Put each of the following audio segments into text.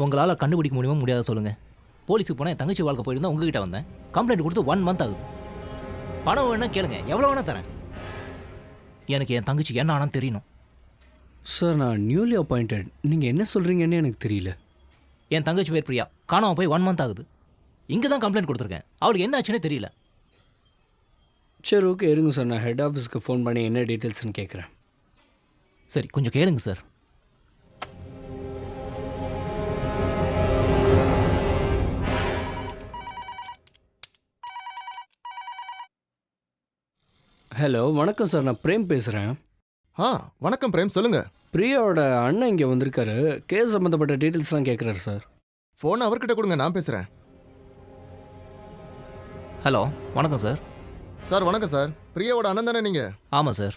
உங்களால் கண்டுபிடிக்க முடியுமா முடியாத சொல்லுங்கள். போலீஸுக்கு போனால் என் தங்கச்சி வாழ்க்கை போயிருந்தா உங்ககிட்ட வந்தேன். கம்ப்ளைண்ட் கொடுத்து 1 month ஆகுது. பணம் வேணா கேளுங்க, எவ்வளோ வேணா தரேன். எனக்கு என் தங்கச்சி என்ன ஆனான்னு தெரியணும். சார், நான் நியூலி அப்பாயிண்டட். நீங்கள் என்ன சொல்கிறீங்கன்னு எனக்கு தெரியல. என் தங்கச்சி பேர் பிரியா. காணாமல் போய் 1 month ஆகுது. இங்கே தான் கம்ப்ளைண்ட் கொடுத்துருக்கேன். அவளுக்கு என்ன ஆச்சுன்னே தெரியல. சரி, ஓகே, இருங்க சார். நான் ஹெட் ஆஃபீஸ்க்கு ஃபோன் பண்ணி என்ன டீட்டெயில்ஸ்னு கேட்குறேன். சரி, கொஞ்சம் கேளுங்க சார். ஹலோ, வணக்கம் சார். நான் பிரேம் பேசுகிறேன். வணக்கம் பிரேம், சொல்லுங்க. பிரியாவோட அண்ணன் இங்கே வந்திருக்காரு. கேஸ் சம்மந்தப்பட்ட டீட்டெயில்ஸ்லாம் கேட்குறாரு சார். ஃபோன் அவர்கிட்ட கொடுங்க, நான் பேசுகிறேன். ஹலோ, வணக்கம் சார். சார் வணக்கம் சார். பிரியாவோட அண்ணன் தானே நீங்கள்? ஆமாம் சார்.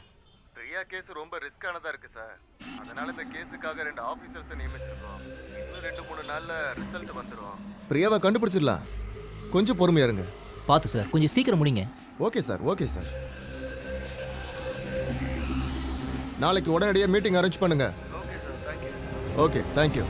பிரியா கேஸ் ரொம்ப ரிஸ்கானதாக இருக்குது சார். அதனால இந்த கேஸுக்காக 2 ஆஃபீஸர்ஸை நியமிச்சிருக்கோம். இன்னும் 2-3 நாளில் ரிசல்ட் வந்துடும். பிரியாவை கண்டுபிடிச்சிடலாம். கொஞ்சம் பொறுமையா இருங்க. பார்த்து சார், கொஞ்சம் சீக்கிரம் முடிங்க. Okay sir, okay sir. நாளைக்கு உடனடியாக மீட்டிங் அரேஞ்ச் பண்ணுங்க. Okay sir, thank you. Okay, thank you.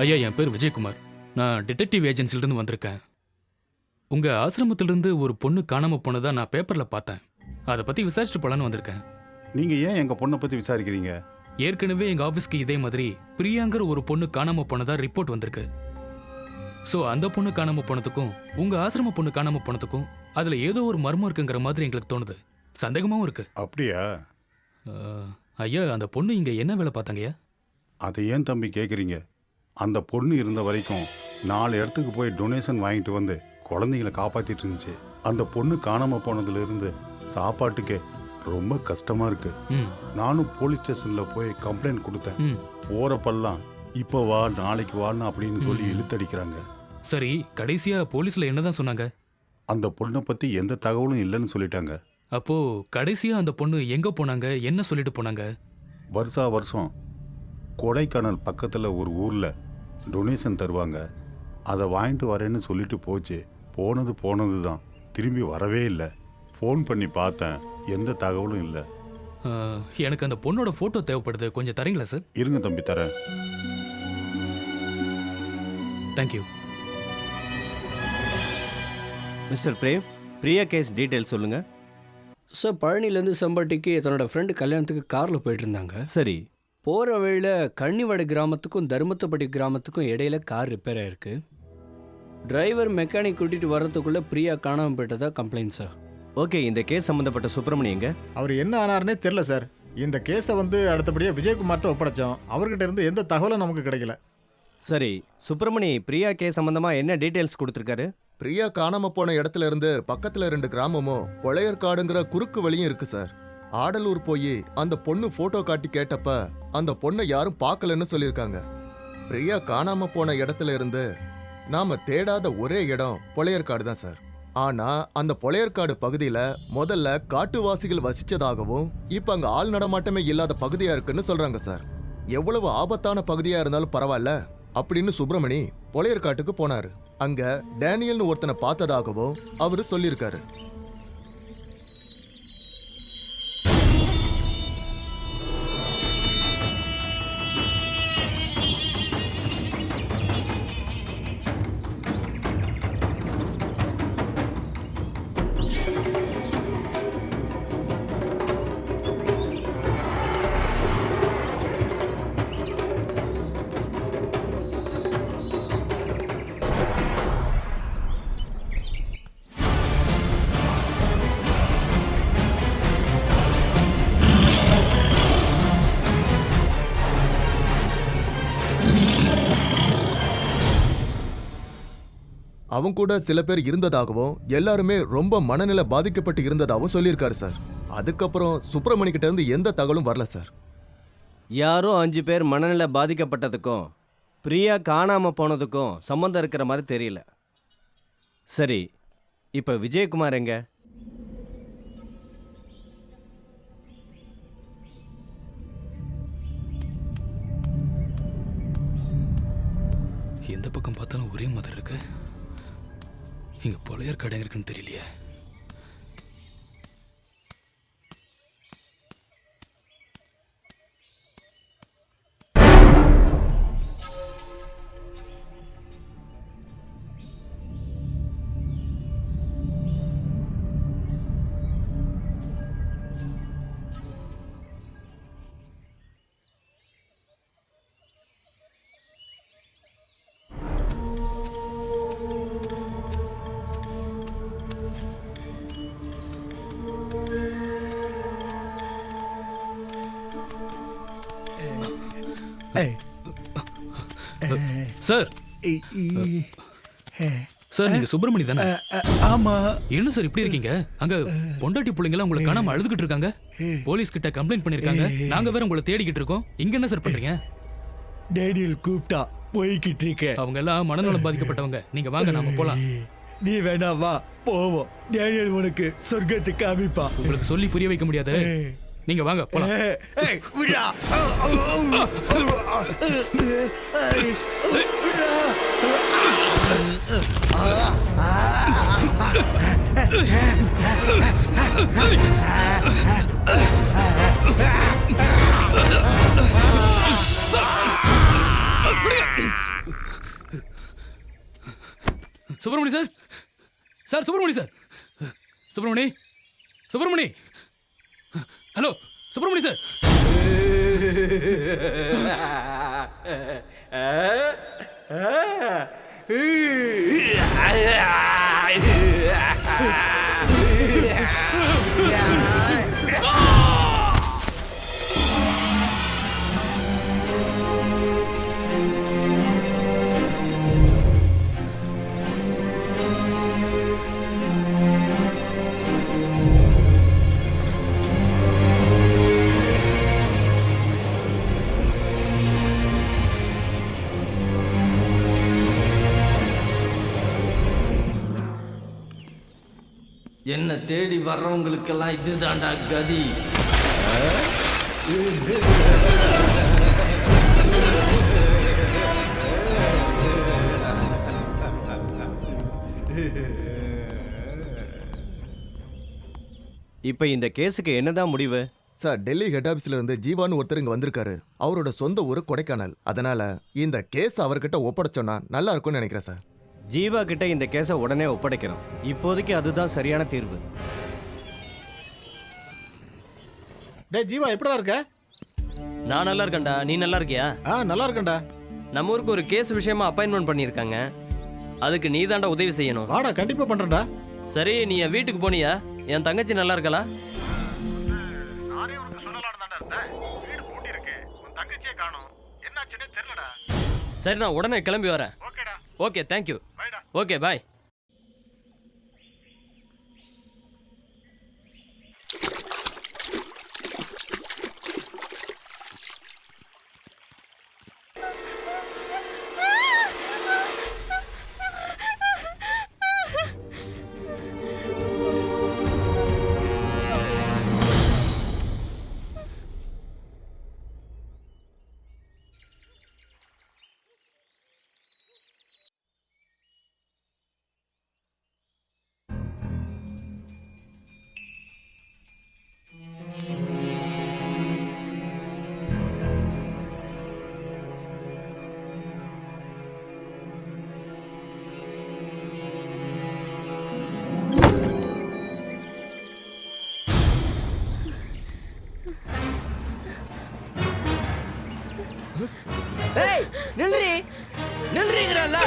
ஐயா, என் பேர் விஜயகுமார். நான் டிடெக்டிவ் ஏஜென்சிலிருந்து வந்திருக்கேன். உங்கள் ஆசிரமத்திலிருந்து ஒரு பொண்ணு காணாமல் போனதா நான் பேப்பரில் பார்த்தேன். அதை பற்றி விசாரிச்சுட்டு போகலான்னு வந்திருக்கேன். நீங்கள் ஏன் எங்கள் பொண்ணை பற்றி விசாரிக்கிறீங்க? ஏற்கனவே எங்க ஆபீஸ்க்கு இதே மாதிரி பிரியாங்கிற ஒரு பொண்ணு காணாம போனதா ரிப்போர்ட் வந்திருக்கு. சோ அந்த பொண்ணு காணாம போனதுக்கும் உங்க ஆசிரம பொண்ணு காணாம போனதுக்கும் அதுல ஏதோ ஒரு மர்மம் இருக்குங்கிற மாதிரி எங்களுக்கு தோணுது. சந்தேகமாவும் இருக்கு. அப்படியா? ஐயா, அந்த பொண்ணு இங்க என்ன வேலை பார்த்தாங்கய்யா? அதை ஏன் தம்பி கேட்குறீங்க? அந்த பொண்ணு இருந்த வரைக்கும் 4 இடத்துக்கு போய் டொனேஷன் வாங்கிட்டு வந்து குழந்தைங்களை காப்பாத்திட்டு இருந்துச்சு. அந்த பொண்ணு காணாம போனதுலேருந்து சாப்பாட்டுக்கே ரொம்ப கஷ்டமா இருக்கு. ம், நானும் போலீஸ் ஸ்டேஷன்ல போய் கம்ப்ளைண்ட் கொடுத்தேன். ம். போறப்பெல்லாம் இப்போ வா நாளைக்கு வான்னு அப்படின்னு சொல்லி இழுத்தடிக்கிறாங்க. சரி, கடைசியா போலீஸ்ல என்னதான் சொன்னாங்க? அந்த பொண்ணை பத்தி எந்த தகவலும் இல்லைன்னு சொல்லிட்டாங்க. அப்போ கடைசியா அந்த பொண்ணு எங்க போனாங்க, என்ன சொல்லிட்டு போனாங்க? வருஷா வருஷம் கொடைக்கானல் பக்கத்தில் ஒரு ஊரில் டொனேஷன் தருவாங்க. அதை வாங்கிட்டு வரேன்னு சொல்லிட்டு போச்சு. போனது தான், திரும்பி வரவே இல்லை. ஃபோன் பண்ணி பார்த்தேன், எந்த தகவலும் இல்லை. எனக்கு அந்த பொண்ணோட போட்டோ தேவைப்படுது, கொஞ்சம் தரீங்களா சார்? இருங்க தம்பி, தரேன். Thank you. Mister Prem, Priya case detail சொல்லுங்க. சார், பழனிலேருந்து செம்பட்டிக்கு தன்னோட ஃப்ரெண்டு கல்யாணத்துக்கு காரில் போயிட்டு இருந்தாங்க. சரி. போகிற வழியில் கன்னிவாடி கிராமத்துக்கும் தருமத்தப்பட்டி கிராமத்துக்கும் இடையில கார் ரிப்பேர் ஆயிருக்கு. டிரைவர் மெக்கானிக் கூட்டிகிட்டு வர்றதுக்குள்ளே பிரியா காணாமல் போயிட்டதா கம்ப்ளைண்ட் சார். ஓகே, இந்த கேஸ் சம்மந்தப்பட்ட சுப்பிரமணியம் எங்க? அவர் என்ன ஆனார்னே தெரில சார். இந்த கேஸை அடுத்தபடியாக விஜயகுமார்ட்ட ஒப்படைச்சோம். அவர்கிட்ட இருந்து எந்த தகவலும் நமக்கு கிடைக்கல. சரி, சுப்பிரமணி பிரியா கேஸ் சம்பந்தமாக என்ன டீட்டெயில்ஸ் கொடுத்துருக்காரு? பிரியா காணாம போன இடத்துல இருந்து பக்கத்துல 2 கிராமமும் பொழையர்காடுங்கிற குறுக்கு வழியும் இருக்கு சார். ஆடலூர் போய் அந்த பொண்ணு போட்டோ காட்டி கேட்டப்ப அந்த பொண்ணை யாரும் பார்க்கலன்னு சொல்லியிருக்காங்க. பிரியா காணாம போன இடத்துல இருந்து நாம தேடாத ஒரே இடம் பொழையர்காடு தான் சார். ஆனா அந்த பொழையர்காடு பகுதியில முதல்ல காட்டுவாசிகள் வசிச்சதாகவும் இப்ப அங்க ஆள் நடமாட்டமே இல்லாத பகுதியா இருக்குன்னு சொல்றாங்க சார். எவ்வளவு ஆபத்தான பகுதியா இருந்தாலும் பரவாயில்ல அப்படின்னு சுப்பிரமணி பொழையர்காட்டுக்கு போனாரு. அங்க டேனியல்னு ஒருத்தனை பார்த்ததாகவும் அவரு சொல்லியிருக்காரு. அவங்க கூட சில பேர் இருந்ததாகவும் எல்லாருமே ரொம்ப மனநில பாதிக்கப்பட்டு இருந்ததாகவும் சொல்லியிருக்காரு சார். அதுக்கப்புறம் சுப்பிரமணி கிட்ட இருந்து எந்த தகவலும் வரல சார். யாரோ 5 பேர் மனநிலை பாதிக்கப்பட்டதுக்கும் பிரியா காணாமல் போனதுக்கும் சம்மந்தம் இருக்கிற மாதிரி தெரியல. சரி, இப்போ விஜயகுமார் எங்க? எந்த பக்கம் பார்த்தாலும் ஒரே மாதிரி இருக்கு. இங்க பொழையர்காடு எங்க இருக்குன்னு தெரியலையே. சார், சார் நீங்க சுப்பிரமணி தானே? ஆமா. என்ன சார் இப்படி இருக்கீங்க? அங்க பொண்டாட்டி பிள்ளைங்க உங்களை காணாம அழுதுகிட்டு இருக்காங்க. போலீஸ் கிட்ட கம்ப்ளைண்ட் பண்ணிருக்காங்க. நாங்க வேற உங்களை தேடிக்கிட்டு இருக்கோம். இங்க என்ன சார் பண்றீங்க? டேனியல் கூப்பிட்டா போய்கிட்டு இருக்க. அவங்க எல்லாம் மனநலம் பாதிக்கப்பட்டவங்க. நீங்க வாங்க, நாம போலாம். நீ வேணா வா, போவோம். டேனியல் உனக்கு சொர்க்கத்துக்கு காமிப்பா. உங்களுக்கு சொல்லி புரிய வைக்க முடியாது. நீங்க வாங்க போலாம். விடா. Subramani sir, sir Subramani sir, Subramani, Subramani, hello Subramani sir. என்ன தேடி வர்றவங்களுக்கெல்லாம் இதுதான்டா கதி. இப்போ இந்த கேஸுக்கு என்னதான் முடிவு? சார், டெல்லி ஹெட் ஆபீஸ்ல இருந்து ஜீவான்னு ஒருத்தர் இங்க வந்திருக்காரு. அவரோட சொந்த ஊரு கொடைக்கானல். அதனால இந்த கேஸ் அவர்கிட்ட ஒப்படைச்சோன்னா நல்லா இருக்கும்னு நினைக்கிறேன் சார். ஜீவா கிட்ட இந்த கேஸை உடனே ஒப்படைக்கணும். இப்போதைக்கு அதுதான் சரியான தீர்வு. டேய் ஜீவா, எப்படிடா இருக்க? நான் நல்லா இருக்கேன்டா. நீ நல்லா இருக்கியா? நல்லா இருக்கேன்டா. நம்ம ஊருக்கு ஒரு கேஸ் விஷயமா அப்பாயின்மெண்ட் பண்ணியிருக்காங்க. அதுக்கு நீ தாண்டா உதவி செய்யணும். வாடா, கண்டிப்பா பண்றேன்டா. சரி, நீ என் வீட்டுக்கு போனியா? என் தங்கச்சி நல்லா இருக்கலா? சரி, நான் உடனே கிளம்பி வரேன். Okay, thank you. ஓகே, பாய். ஏய், நில்றி நில்றீங்கறல்ல.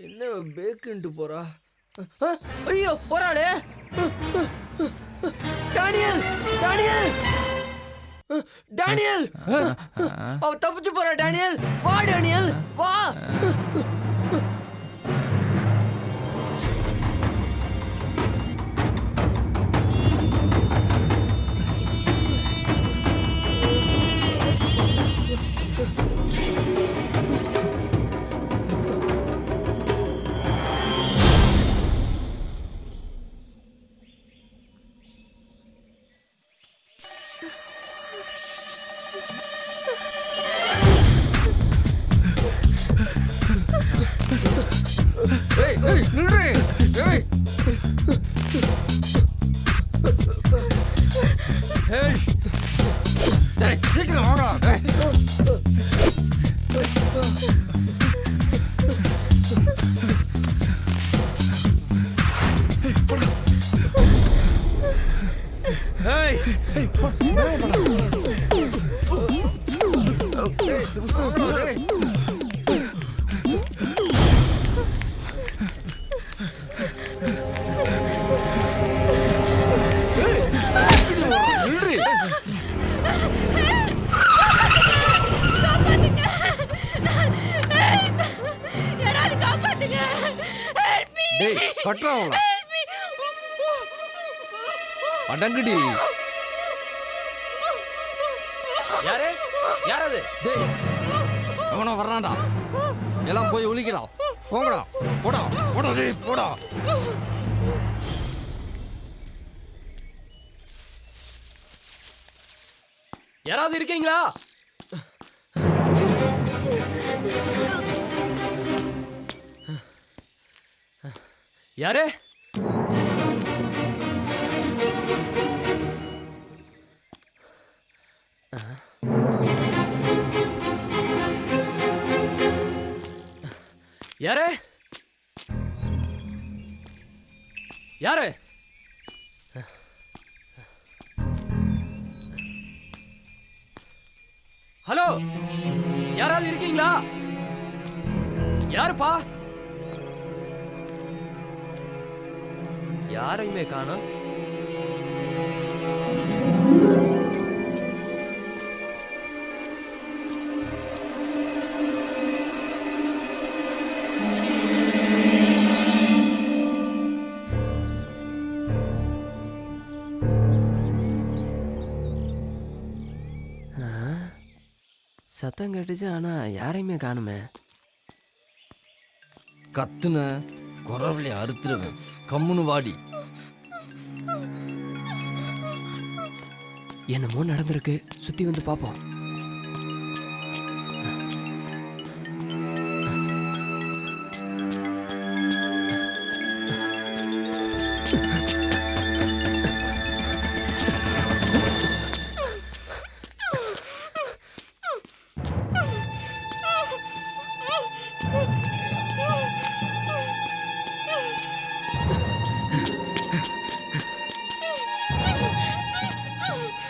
என்ன பேக்குன்ட்டு போறா? ஐயோ, போறாளே. டானியல், டானியல், டானியல், அவ தப்பிச்சு போறா. டானியல், வா. டானியல், வா. அடங்குடி. யாரு? யாரது? அவன வர்றான்டா. எல்லாம் போய் ஒளிக்கடா. போங்கடா. போடா. போடா டேய், போடா. யாராவது இருக்கீங்களா? யாரு? யாரு? யாரு? ஹலோ, யாராவது இருக்கீங்களா? யாருப்பா? யாரையுமே காணோம். சத்தம் கேட்டுச்சு, ஆனா யாரையுமே காணுமே. கத்துன குறவழி அறுத்துருவேன். கம்முன்னு வாடி. என்னமோ நடந்திருக்கு, சுத்தி வந்து பாப்போம்.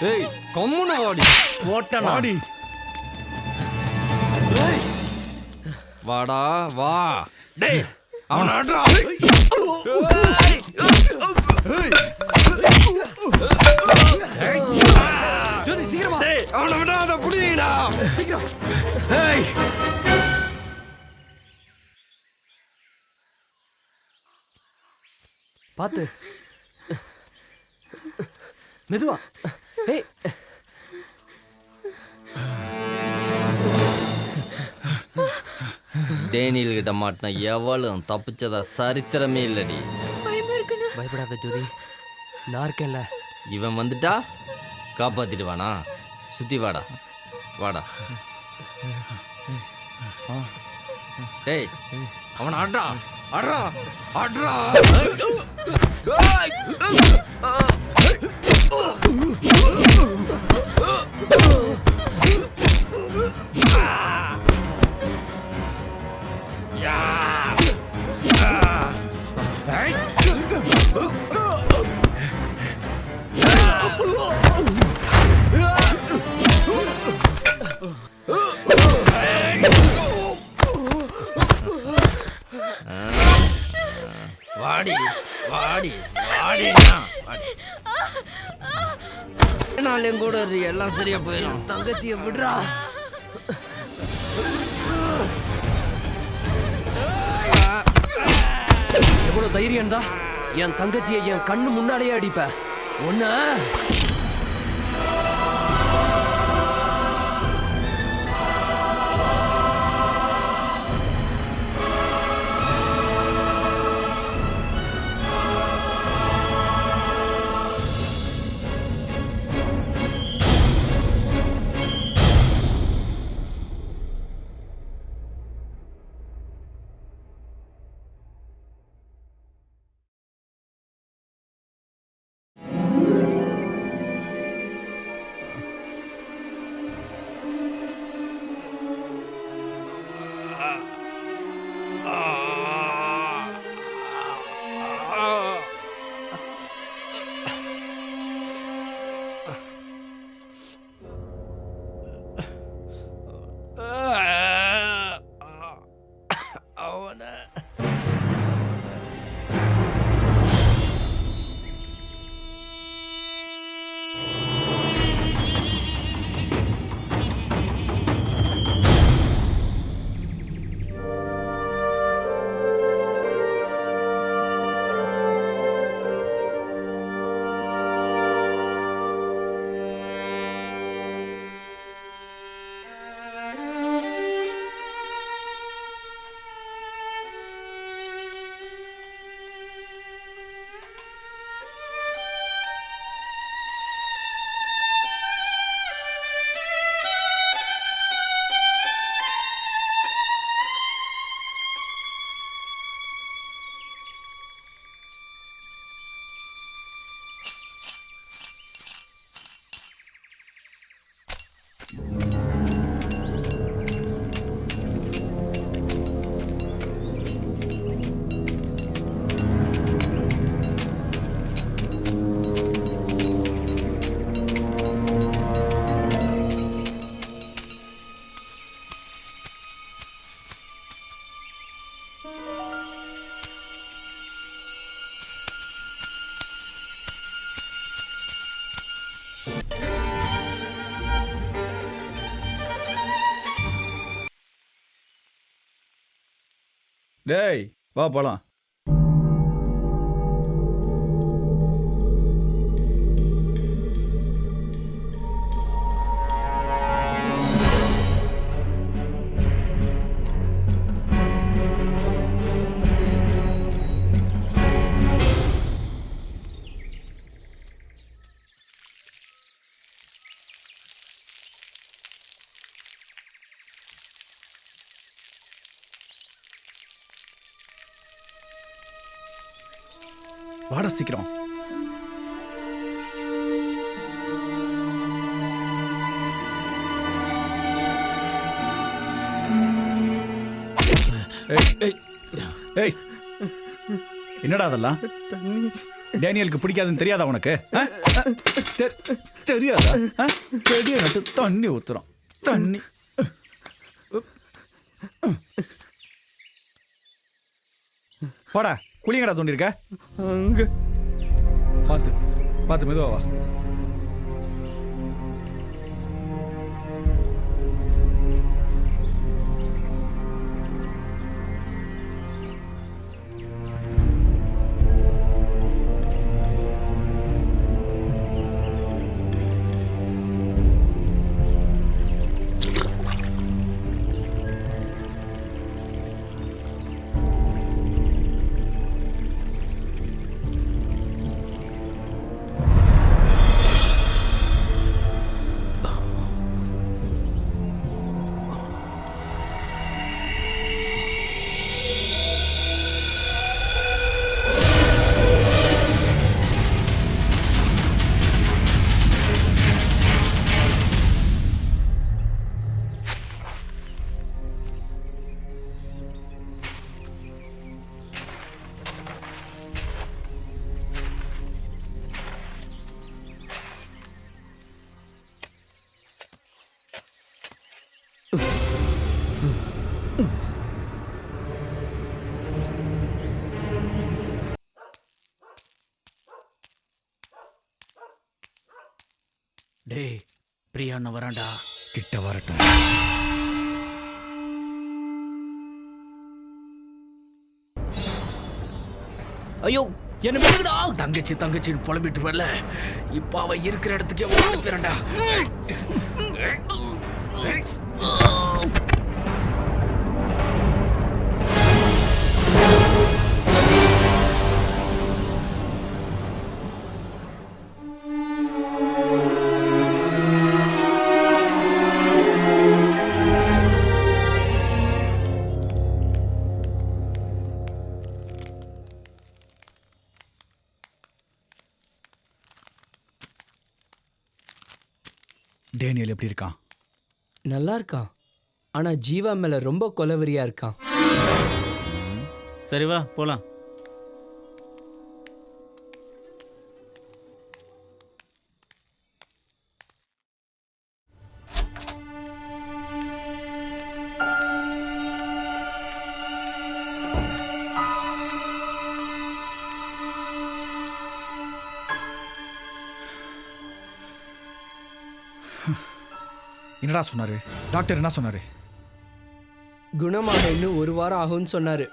ஏய், கம்முன்னு வாடி. போட்டனா? வாடா வா. டேய், அவன அட்றா. ஜோதி, சீக்கிரமா. டேய், அவனை விடாத, புடிடா. சீக்கிரம். ஏய், பாத்து. மெதுவா. ஏய், டேனியல் கிட்ட மாட்டின எவளும் தப்பிச்சதா சரித்திரமே இல்லடி. பயப்படாத ஜோதி, நான் இருக்கேன்ல. இவன் வந்துட்டா காப்பாத்திடுவானா? சுத்தி வாடா, வாடா. டேய், அவனை அட்றா, அட்றா, அட்றா. வாடி, வாடி, வாடினா வாடி. நாளையும் கூட எல்லாம் சரியா போயிடும். தங்கச்சியை விடுறா. எவ்வளவு தைரியம் தான் என் தங்கச்சியை என் கண்ணு முன்னாலேயே அடிப்ப. ஒண்ணு டேய் வா போலாம். வாடா சீக்கிரம். ஏய் என்னடா அதெல்லாம்? டேனியலுக்கு பிடிக்காதுன்னு தெரியாதா உனக்கு? தெரியாதா? செடியை நட்டு தண்ணி ஊத்துறோம். தண்ணி போடா. குளிங்கடா தோண்டிருக்க. அங்க பார்த்து பார்த்து மெதுவா வா. டேய் பிரியா அண்ணன் வரான்டா. கிட்ட வரட்டும். ஐயோ என்ன விடுங்கடா. தங்கச்சி தங்கச்சின்னு புலம்பிட்டு வரல, இப்ப அவ இருக்கிற இடத்துக்கே ஓடுறா. டேனியல் எப்படி இருக்கான்? நல்லா இருக்கான். ஆனா ஜீவா மேல ரொம்ப கொலவெறியா இருக்கான். சரி வா போலாம். என்னடா சொன்னாரு டாக்டர்? என்ன சொன்னாரு? குணமாக இன்னும் 1 வாரம் ஆகும்னு சொன்னாரு.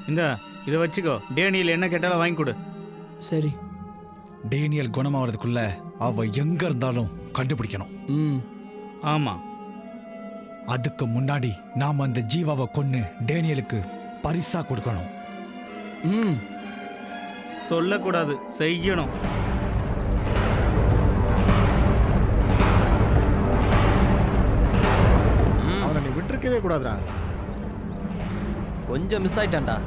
இந்தா இதை வச்சுக்கோ. டேனியல் என்ன கேட்டாலும் வாங்கி கொடு. சரி. டேனியல் குணமாகிறதுக்குள்ள அவ எங்க இருந்தாலும் கண்டுபிடிக்கணும். ஆமாம். அதுக்கு முன்னாடி நாம அந்த ஜீவாவை கொன்னு டேனியலுக்கு பரிசா கொடுக்கணும். சொல்லக்கூடாது, செய்யணும். அவனை நீ விட்டுருக்கவே கூடாதுடா. கொஞ்சம் மிஸ் ஆயிட்டான்டா.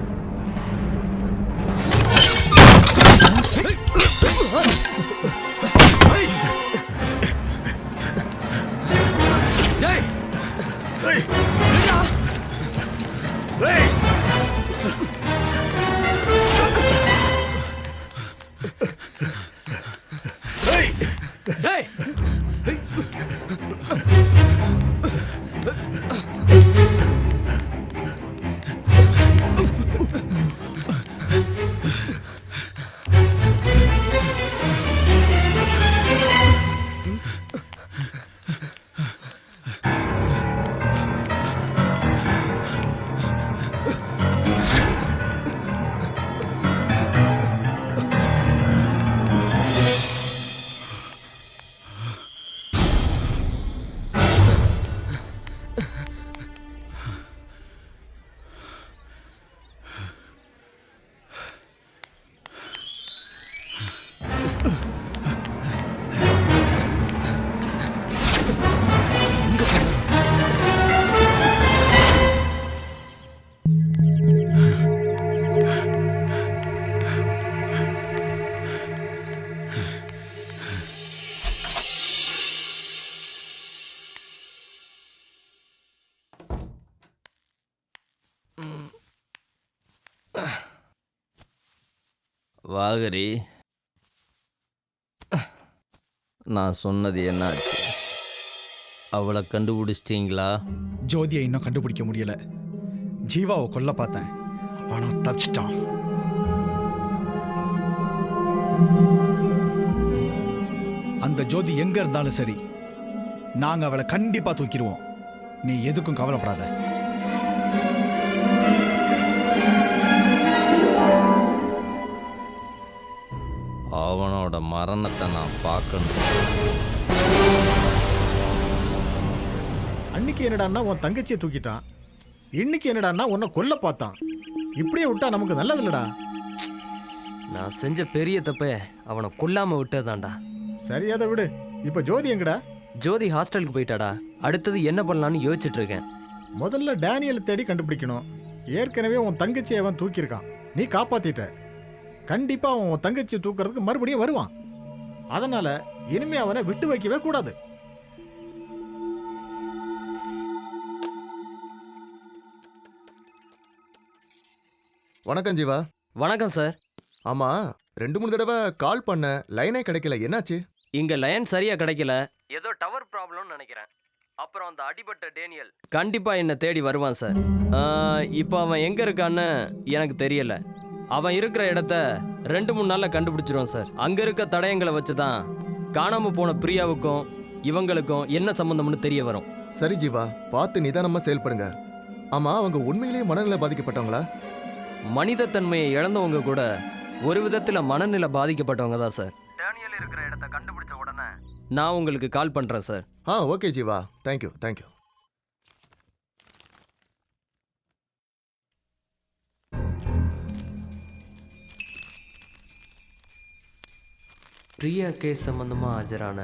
வாகரி, நான் சொன்னது என்னாச்சு? அவளை கண்டுபிடிச்சிட்டீங்களா? ஜோதியை இன்னும் கண்டுபிடிக்க முடியல. ஜீவாவை கொல்ல பார்த்தேன், ஆனா தப்பிச்சிட்டான். அந்த ஜோதி எங்க இருந்தாலும் சரி, நாங்க அவளை கண்டிப்பா தூக்கிடுவோம். நீ எதுக்கும் கவலைப்படாத. அவனோட மரணத்தை நான் பார்க்கணும். அன்னைக்கு என்னடான்னா உன் தங்கச்சியை தூக்கிட்டான், இன்னைக்கு என்னடான்னா உன்னை கொல்ல பார்த்தான். இப்படியே விட்டா நமக்கு நல்லது இல்லடா. நான் செஞ்ச பெரிய தப்பே அவனை கொல்லாம விட்டதாண்டா. சரி, அதை விடு. இப்ப ஜோதி எங்கடா? ஜோதி ஹாஸ்டலுக்கு போயிட்டாடா. அடுத்தது என்ன பண்ணலான்னு யோசிச்சுட்டு இருக்கேன். முதல்ல டேனியலை தேடி கண்டுபிடிக்கணும். ஏற்கனவே உன் தங்கச்சியை அவன் தூக்கியிருக்கான், நீ காப்பாத்திட்ட. கண்டிப்பா அவன் உன் தங்கச்சியை தூக்குறதுக்கு மறுபடியும் வருவான். அதனால இனிமே அவனை விட்டு வைக்கவே கூடாது. வணக்கம் ஜீவா. வணக்கம் சார். ஆமா, 2-3 தடவை கால் பண்ண, லைனே கிடைக்கல, என்னாச்சு? இங்க லைன் சரியா கிடைக்கல, ஏதோ டவர் ப்ராப்ளம்னு நினைக்கிறேன். அப்புறம் அந்த அடிபட்ட டேனியல் கண்டிப்பா என்ன தேடி வருவான் சார். இப்போ அவன் எங்க இருக்கான்னு எனக்கு தெரியல. அவன் இருக்கிற இடத்த 2-3 நாள்ல கண்டுபிடிச்சிருவான் சார். அங்க இருக்க தடயங்களை வச்சுதான் காணாம போன பிரியாவுக்கும் இவங்களுக்கும் என்ன சம்பந்தம்னு தெரிய வரும். சரி ஜீவா, பார்த்து நிதானமா செயல்படுங்க. ஆமா, அவங்க உண்மையிலேயே மனநிலை பாதிக்கப்பட்டவங்களா? மனித தன்மையை இழந்தவங்க கூட ஒரு விதத்துல மனநிலை பாதிக்கப்பட்டவங்க தான் சார். டேனியல் இருக்கிற இடத்த கண்டுபிடிச்ச உடனே நான் உங்களுக்கு கால் பண்றேன் sir. Okay Jeeva, thank you thank you. Priya case சம்பந்தமாக ஆஜரான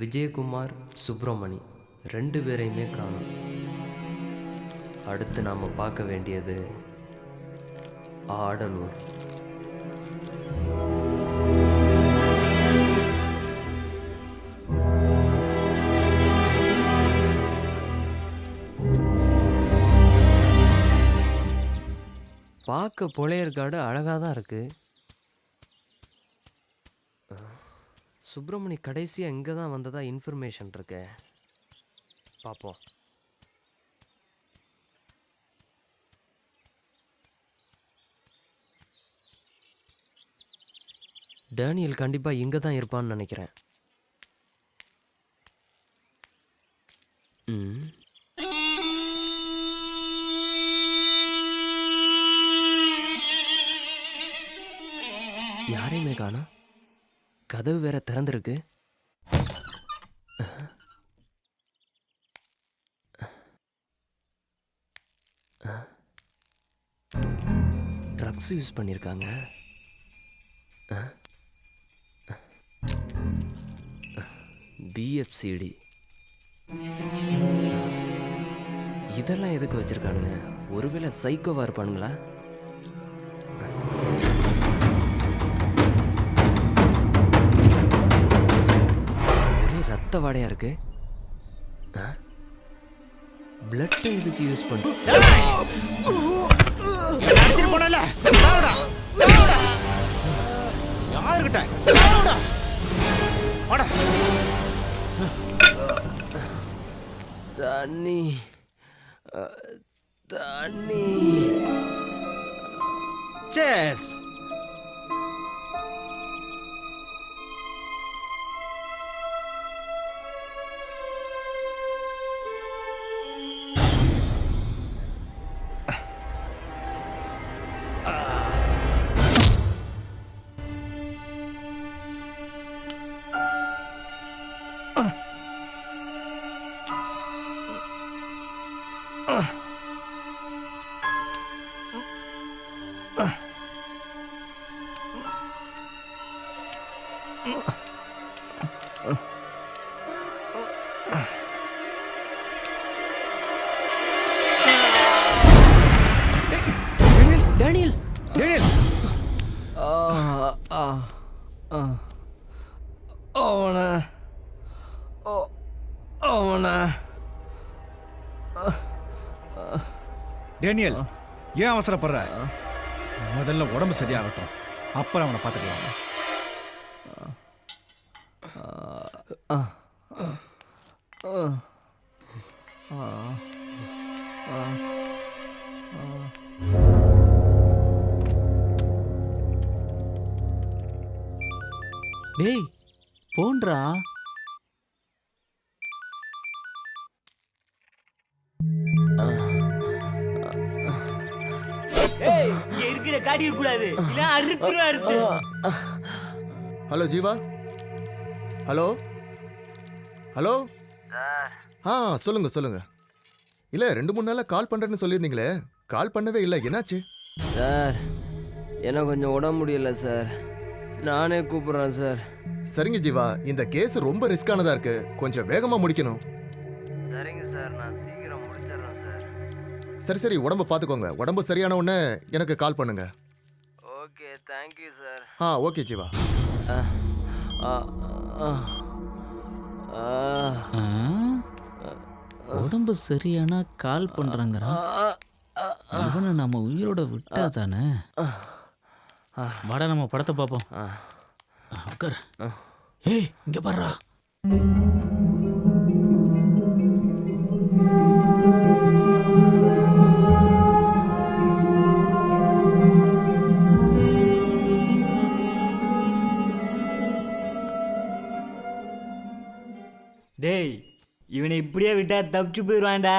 விஜயகுமார், சுப்பிரமணி 2 பேரையுமே காணும். அடுத்து நாம் பார்க்க வேண்டியது ஆடலூர். பார்க்க பொழையற்காடு அழகாக தான் இருக்கு. சுப்பிரமணி கடைசியாக இங்கே தான் வந்ததா இன்ஃபர்மேஷன் இருக்கு. பார்ப்போம். டேனியல் கண்டிப்பாக இங்கே தான் இருப்பான்னு நினைக்கிறேன். யாரையுமே காணோம். கதவு வேற திறந்திருக்கு. ட்ரக்ஸ் யூஸ் பண்ணியிருக்காங்க. பிஎஃப்சிடி இதெல்லாம் எதுக்கு வச்சிருக்கானுங்க? ஒருவேளை சைக்கோவா இருப்பானுங்களா? ஒரே ரத்த வாடையா இருக்கு. பிளட் எதுக்கு யூஸ் பண்ண? தண்ணி தண்ணி. செஸ். டேனியல் டேனியல் அவனை அவனை டேனியல் ஏன் அவசரப்படுற? முதல்ல உடம்பு சரியாகட்டும், அப்புறம் அவனை பார்த்துக்கலாம். டேய் போன்றா. இருக்கிற காடி கூடாது, இல்ல அறுத்து. Hello Jeeva, hello hello. ஆ சொல்லுங்க சொல்லுங்க. இல்ல 2-3 நாளா கால் பண்றேன்னு சொல்லியிருந்தீங்களே, கால் பண்ணவே இல்லை, என்னாச்சு? சார் எனக்கு கொஞ்சம் உடம்பு முடியல சார், நானே கூப்பிடுறேன் சார். சரிங்க ஜீவா, இந்த கேஸ் ரொம்ப ரிஸ்கானதா இருக்கு, கொஞ்சம் வேகமா முடிக்கணும். சரிங்க சார், நான் சீக்கிரம் முடிச்சிடுறேன் சார். சரி சரி, உடம்ப பாத்துக்கோங்க. உடம்பு சரியான உடனே எனக்கு கால் பண்ணுங்க. Okay, thank you sir. Okay Jeeva. உடம்பு சரியானா கால் பண்றாங்கறான். அவனை நம்ம உயிரோட விட்டா தானே. வாடா நம்ம படத்தை பார்ப்போம். உட்கார். ஏய் இங்க பாருடா. டேய், இவனை இப்படியே விட்டா தப்பிச்சு போயிடுவான்டா.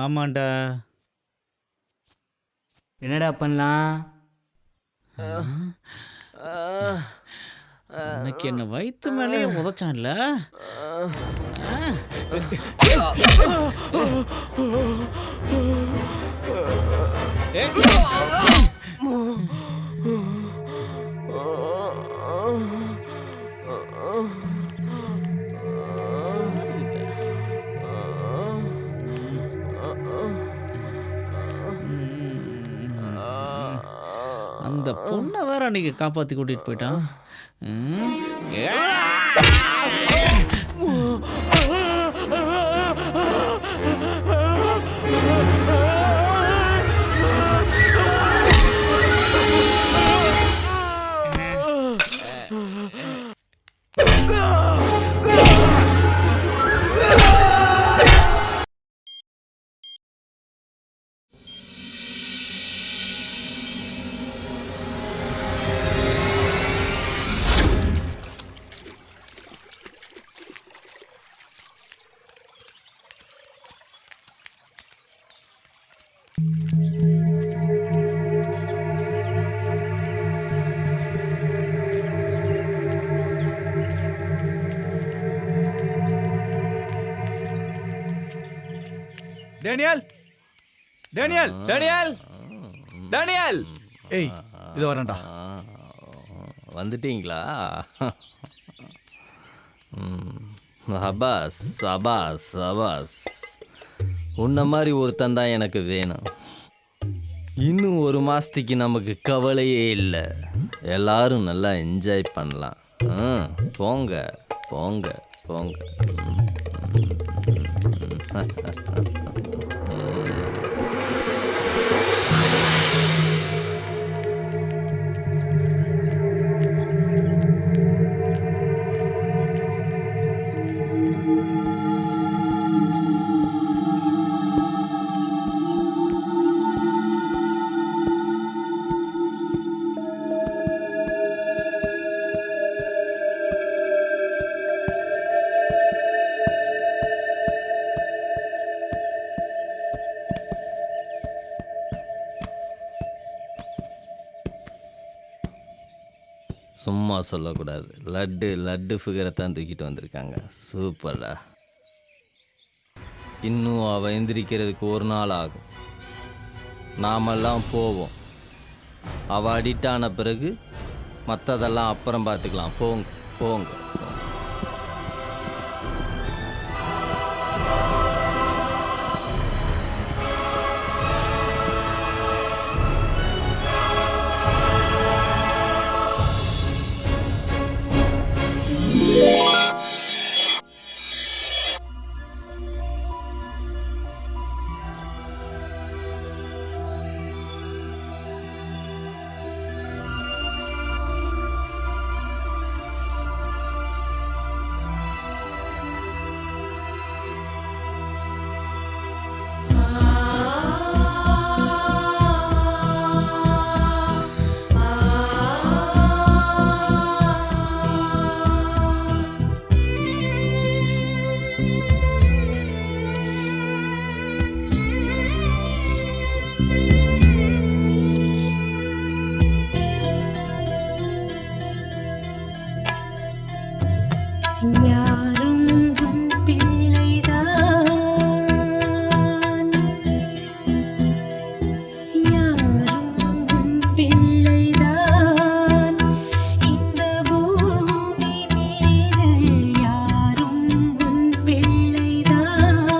ஆமாண்டா. என்னடா பண்ணலாம்? எனக்கு என்ன வயிற்று மேலேயே உதச்சான்ல. அந்த பொண்ணை வேற அன்னைக்கு காப்பாற்றி கூட்டிட்டு போயிட்டான். Daniel, Daniel, Daniel, Daniel. ஏய் இது வரேன்டா. வந்துட்டீங்களா? சபாஸ் சபாஸ் சபாஸ். உன்ன மாதிரி ஒருத்தன் தான் எனக்கு வேணும். இன்னும் 1 மாதத்துக்கு நமக்கு கவலையே இல்லை, எல்லாரும் நல்லா என்ஜாய் பண்ணலாம். போங்க போங்க போங்க. சும்மா சொல்லக்கூடாது, லட்டு லட்டு ஃபிகரை தான் தூக்கிட்டு வந்திருக்காங்க. சூப்பர்டா. இன்னும் அவள் எந்திரிக்கிறதுக்கு 1 நாள் ஆகும். நாமெல்லாம் போவோம். அவள் அடிக்ட் ஆன பிறகு மற்றதெல்லாம் அப்புறம் பார்த்துக்கலாம். போங்க போங்க. யாரும் உன் பிள்ளைதான், யாரும் உன் பிள்ளைதான், இந்த பூமி மீது யாரும் உன் பிள்ளைதான்,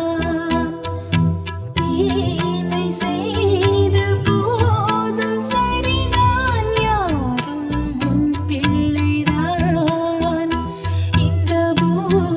தீமை செய்த போதும் சரிதான், யாரும் உன் பிள்ளைதான், இந்த பூமி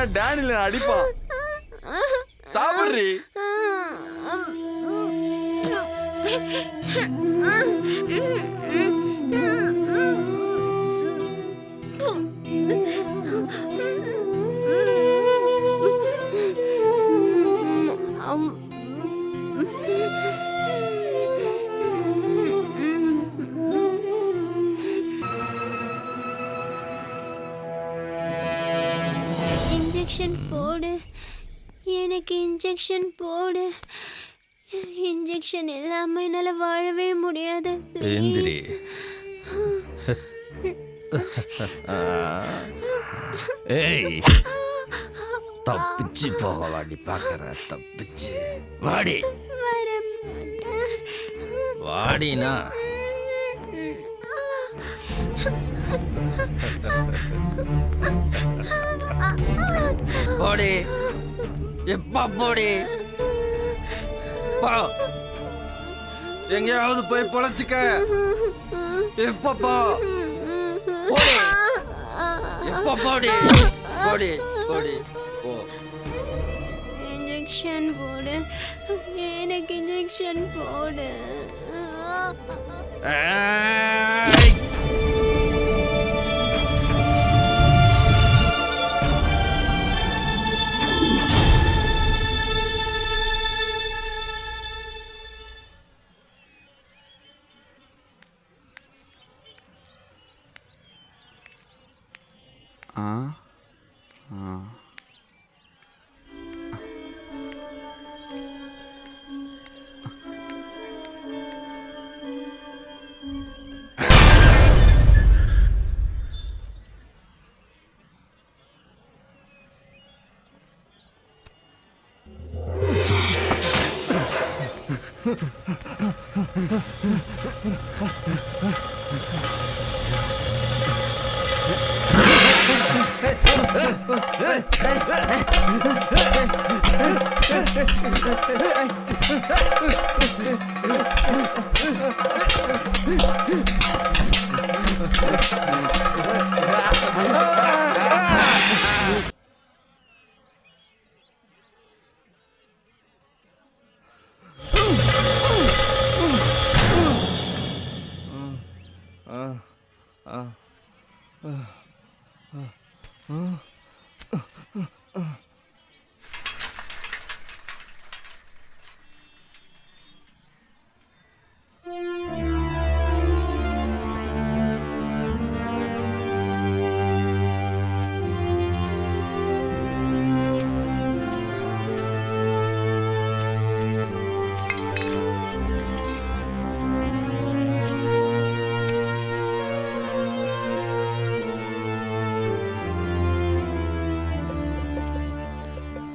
இல்லைன்னா டேனியல் அடிப்பான். சாப்பிட்றி. இன்ஜெக்ஷன் போடு, எனக்கு இன்ஜெக்ஷன் போடு. இன்ஜெக்ஷன் இல்லாம என்னால வாழவே முடியாது. எந்திரி. ஏய், தப்பிச்சு போக வாடி பாக்குற. தப்பிச்சு வாடி. வாடினா போடி. எப்ப போடி. எங்கேயாவது போய் பொழைச்சிக்க. எப்பப்பா போடி. எப்ப போடி. போடி போடி போ. இன்ஜெக்ஷன் போடு, எனக்கு இன்ஜெக்ஷன் போடு.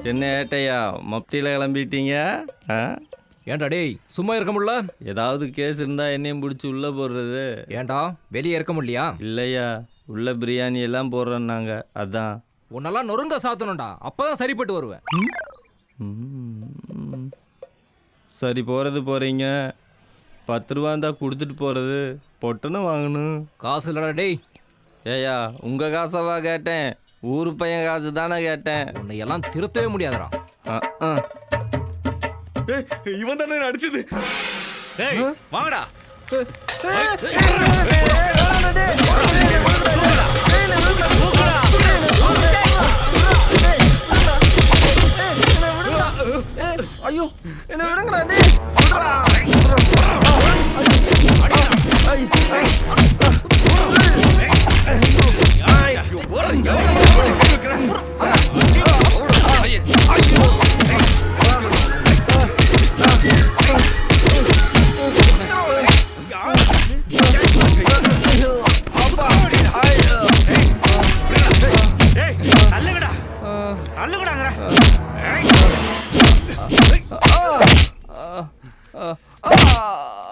என்ன ஏட்டையா மப்டியில் கிளம்பிட்டீங்க? ஏன்டா டேய் சும்மா இருக்க முடியல? ஏதாவது கேஸ் இருந்தால் என்னையும் பிடிச்சி உள்ளே போடுறது. ஏன்டா வெளியே இருக்க முடியலையா? இல்லையா, உள்ள பிரியாணி எல்லாம் போடுறோன்னாங்க, அதான். உன்னெல்லாம் நொறுங்க சாத்தணும்டா, அப்பதான் சரிப்பட்டு வருவேன். சரி, போகிறது போகிறீங்க. 10 ரூபா இருந்தால் கொடுத்துட்டு போகிறது, பொட்டுன்னு வாங்கணும். காசு இல்லடா டேய். ஏயா உங்கள் காசவா கேட்டேன்? ஊரு பையன் காசு தானே கேட்டேன். உன்னை எல்லாம் திருத்தவே முடியாதுடா. இவன் தானே அடிச்சது. வாங்கடா. ஐயோ என்ன விடுங்கடா.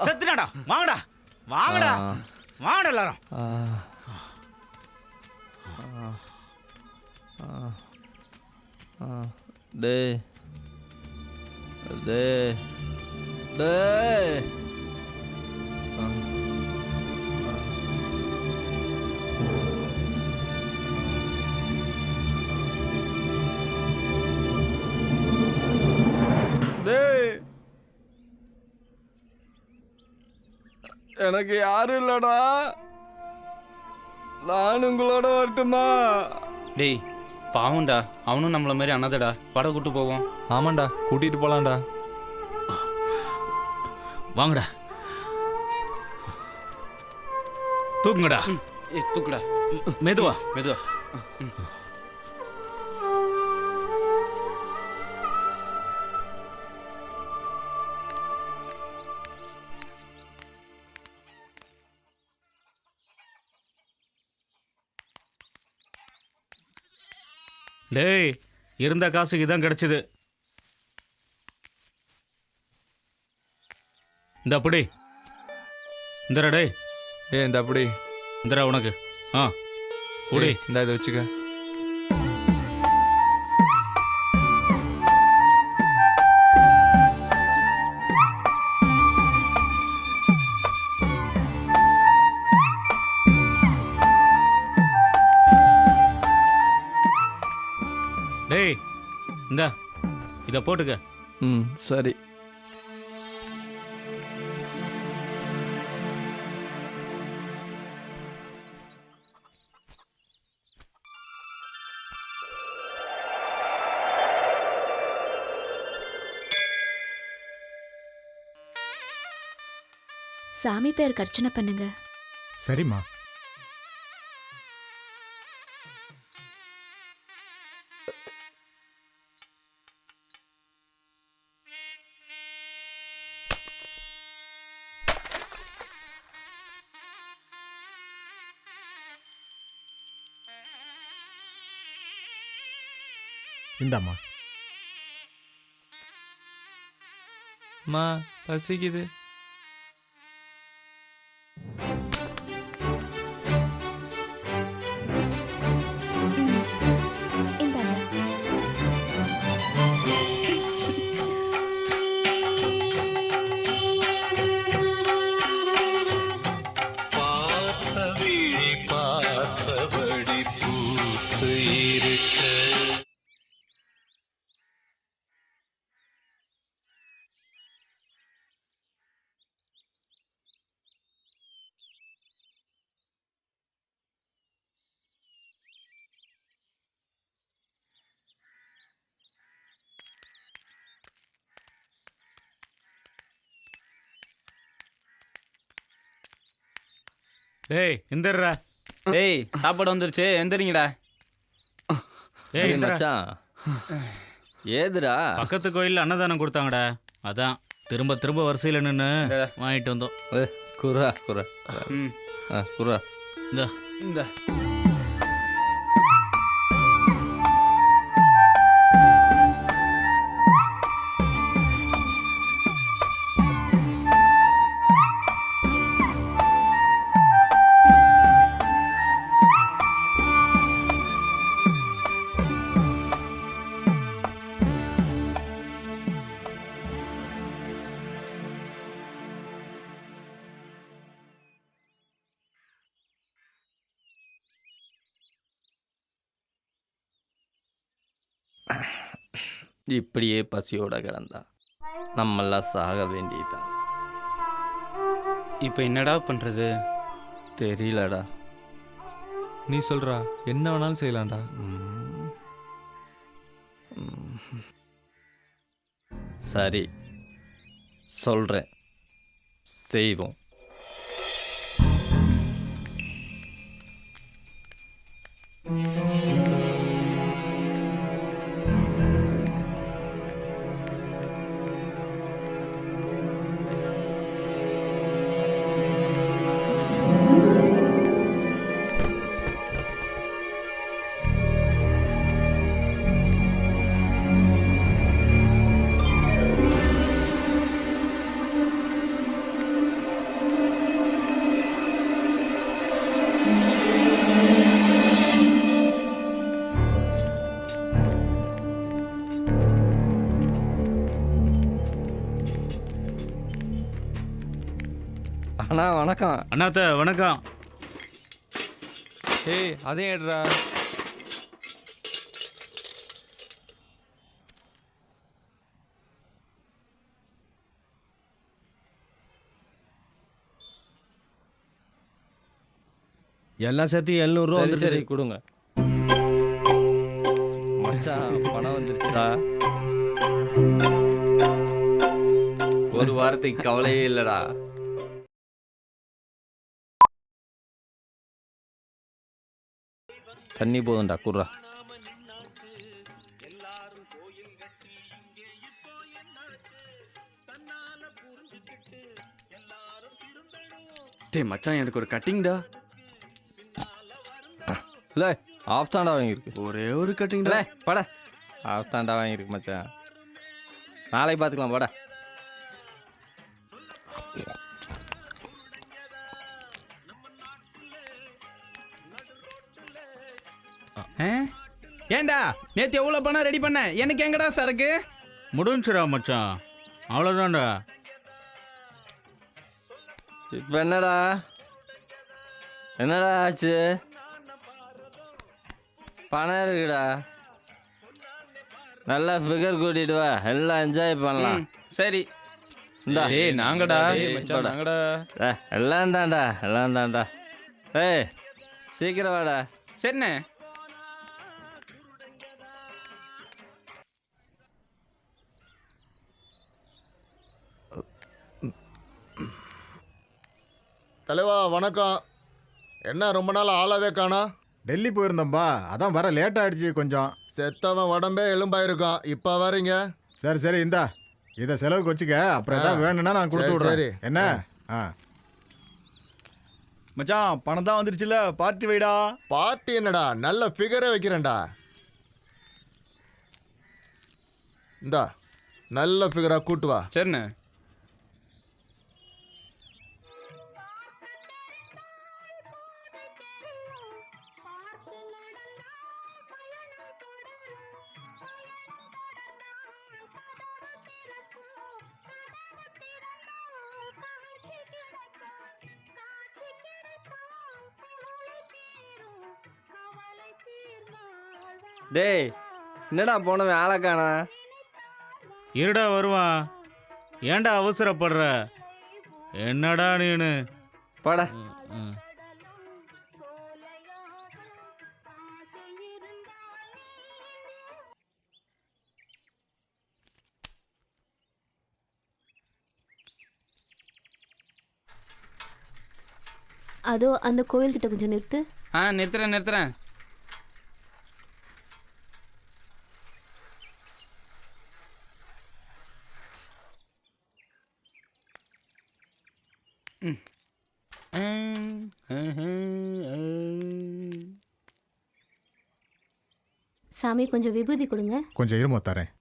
செத்துடா. வாங்கடா வாங்கடா வாங்கடா எல்லாரும். டே டே டே எனக்கு யாரும் இல்லடா. நான் உங்களோட வரட்டுமா? டேய் பாவம்டா, அவனும் நம்மள மாதிரி அண்ணாதடா. பட கூட்டு போவோம். ஆமாண்டா, கூட்டிட்டு போலாம்டா. வாங்கடா, தூக்குங்கடா. தூக்குடா, மெதுவா மெதுவா. டேய், இருந்த காசுக்கு தான் கிடைச்சது. இந்த அப்படி இந்தரா. டேய் இந்த அப்படி இந்தரா உனக்கு. குடி. இந்த இதை வச்சுக்க. டேய் இந்த இதை போட்டுக்க. சரி. சாமி பேருக்கு அர்ச்சனை பண்ணுங்க. சரிம்மா. இந்தாம்மா. அம்மா பசிக்குது. டேய் எந்திரா. டேய் சாப்பாடு வந்துருச்சு, எந்திரிங்கடா. ஏய் மச்சான், ஏதுடா? பக்கத்து கோயிலில் அன்னதானம் கொடுத்தாங்கடா, அதான் திரும்ப திரும்ப வரிசையில் நின்று வாங்கிட்டு வந்தோம். குரா குரா குரா. இந்த இந்த இப்படியே பசியோட கிடந்தா நம்மெல்லாம் சாக வேண்டியதுதான். இப்போ என்னடா பண்றது தெரியலடா. நீ சொல்றா, என்ன வேணாலும் செய்யலாம்டா. சரி சொல்றேன், செய்வோம். அண்ணா வணக்கம். அண்ணாத்த வணக்கம். ஏய் அதே ஏடுறா. எல்லாம் சேர்த்து 700 ரூபா சரி வந்துருச்சு. சரி கொடுங்க மச்சான், பணம் வந்துருச்சுடா. ஒரு வாரத்துக்கு கவலையே இல்லடா. தண்ணி போதும்டா, குர்ரா. டேய் மச்சான், எனக்கு ஒரு கட்டிங்டா. இல்லை ஆஃப் தாண்டா வாங்கியிருக்கு. ஒரே ஒரு கட்டிங்டா. பட ஆஃப் தாண்டா வாங்கியிருக்கு மச்சான். நாளைக்கு பார்த்துக்கலாம் போட. ஏண்டா நேற்று எவ்வளோ பணம் ரெடி பண்ண, எனக்கு எங்கடா சரக்கு முடிஞ்சுடா மச்சான், அவ்வளோதான்டா. இப்போ என்னடா ஆச்சு? பணம் இருக்குடா, நல்லா ஃபிகர் கூட்டிட்டு வா, எல்லாம் என்ஜாய் பண்ணலாம். சரி இந்தா நாங்கடா நாங்கடா எல்லாம் தான்டா. ஏய் சீக்கிரம் வாடா. சரிண்ணே. தலைவா வணக்கம். என்ன ரொம்ப நாள் ஆளாவே காணா? டெல்லி போயிருந்தோம்பா, அதான் வர லேட் ஆயிடுச்சு கொஞ்சம். செத்தவன் உடம்பே எலும்பாயிருக்கான், இப்போ வரீங்க? சரி சரி, இந்தா இதை செலவுக்கு வச்சுக்க, அப்புறம் ஏதாவது வேணும்னா நான் கொடுத்து சரி, சரி. விடுறேன். என்ன? ஆ மச்சான், பணம் தான் வந்துருச்சுல, பார்ட்டி வைடா. பார்ட்டி என்னடா, நல்ல ஃபிகரே வைக்கிறேன்டா. இந்தா நல்ல ஃபிகரா கூட்டு வா. சரிண்ணே. டேய் என்னடா போனவன் ஆளை காணா? இருடா வருவான். ஏன்டா அவசரப்படுற? என்னடா நீனு? பட அதோ அந்த கோயில்கிட்ட கொஞ்சம் நிறுத்து. நிறுத்துறேன். சாமி கொஞ்சம் விபூதி கொடுங்க. கொஞ்சம் இருமோ தரேன்.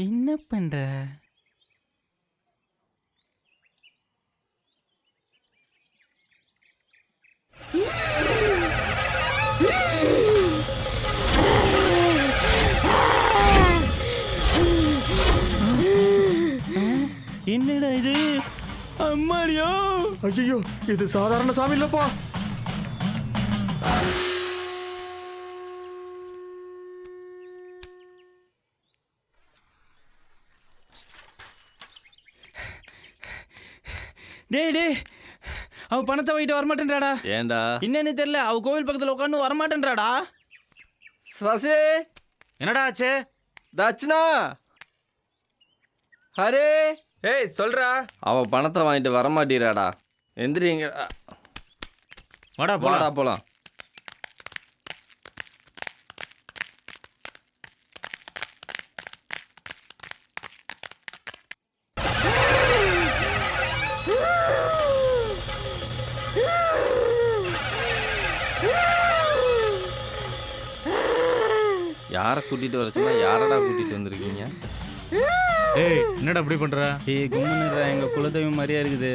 என்ன பண்ற? என்னடா இது? அம்மாடியோ! ஐயோ, இது சாதாரண சாமி இல்லப்பா. டேய் அவ பணத்தை வாங்கிட்டு வரமாட்டேன்றாடா. ஏண்டா? என்னன்னு தெரியல, அவ கோவில் பக்கத்துல உட்காந்து வரமாட்டேன்றாடா. சசி, என்னடா ஆச்சு? தட்சிணா, ஹரே. ஏய் சொல்றா. அவ பணத்தை வாங்கிட்டு வரமாட்டீராடா. எந்திரிங்க, வாடா போலாம். யாரை கூட்டிட்டு வர சொன்னா யாரடா கூட்டிட்டு வந்திருக்கீங்க? ஏய் என்னடா அப்படி பண்ற? ஏய் கும்முன்னுடா, எங்க குலதெய்வம் மாதிரியா இருக்குது.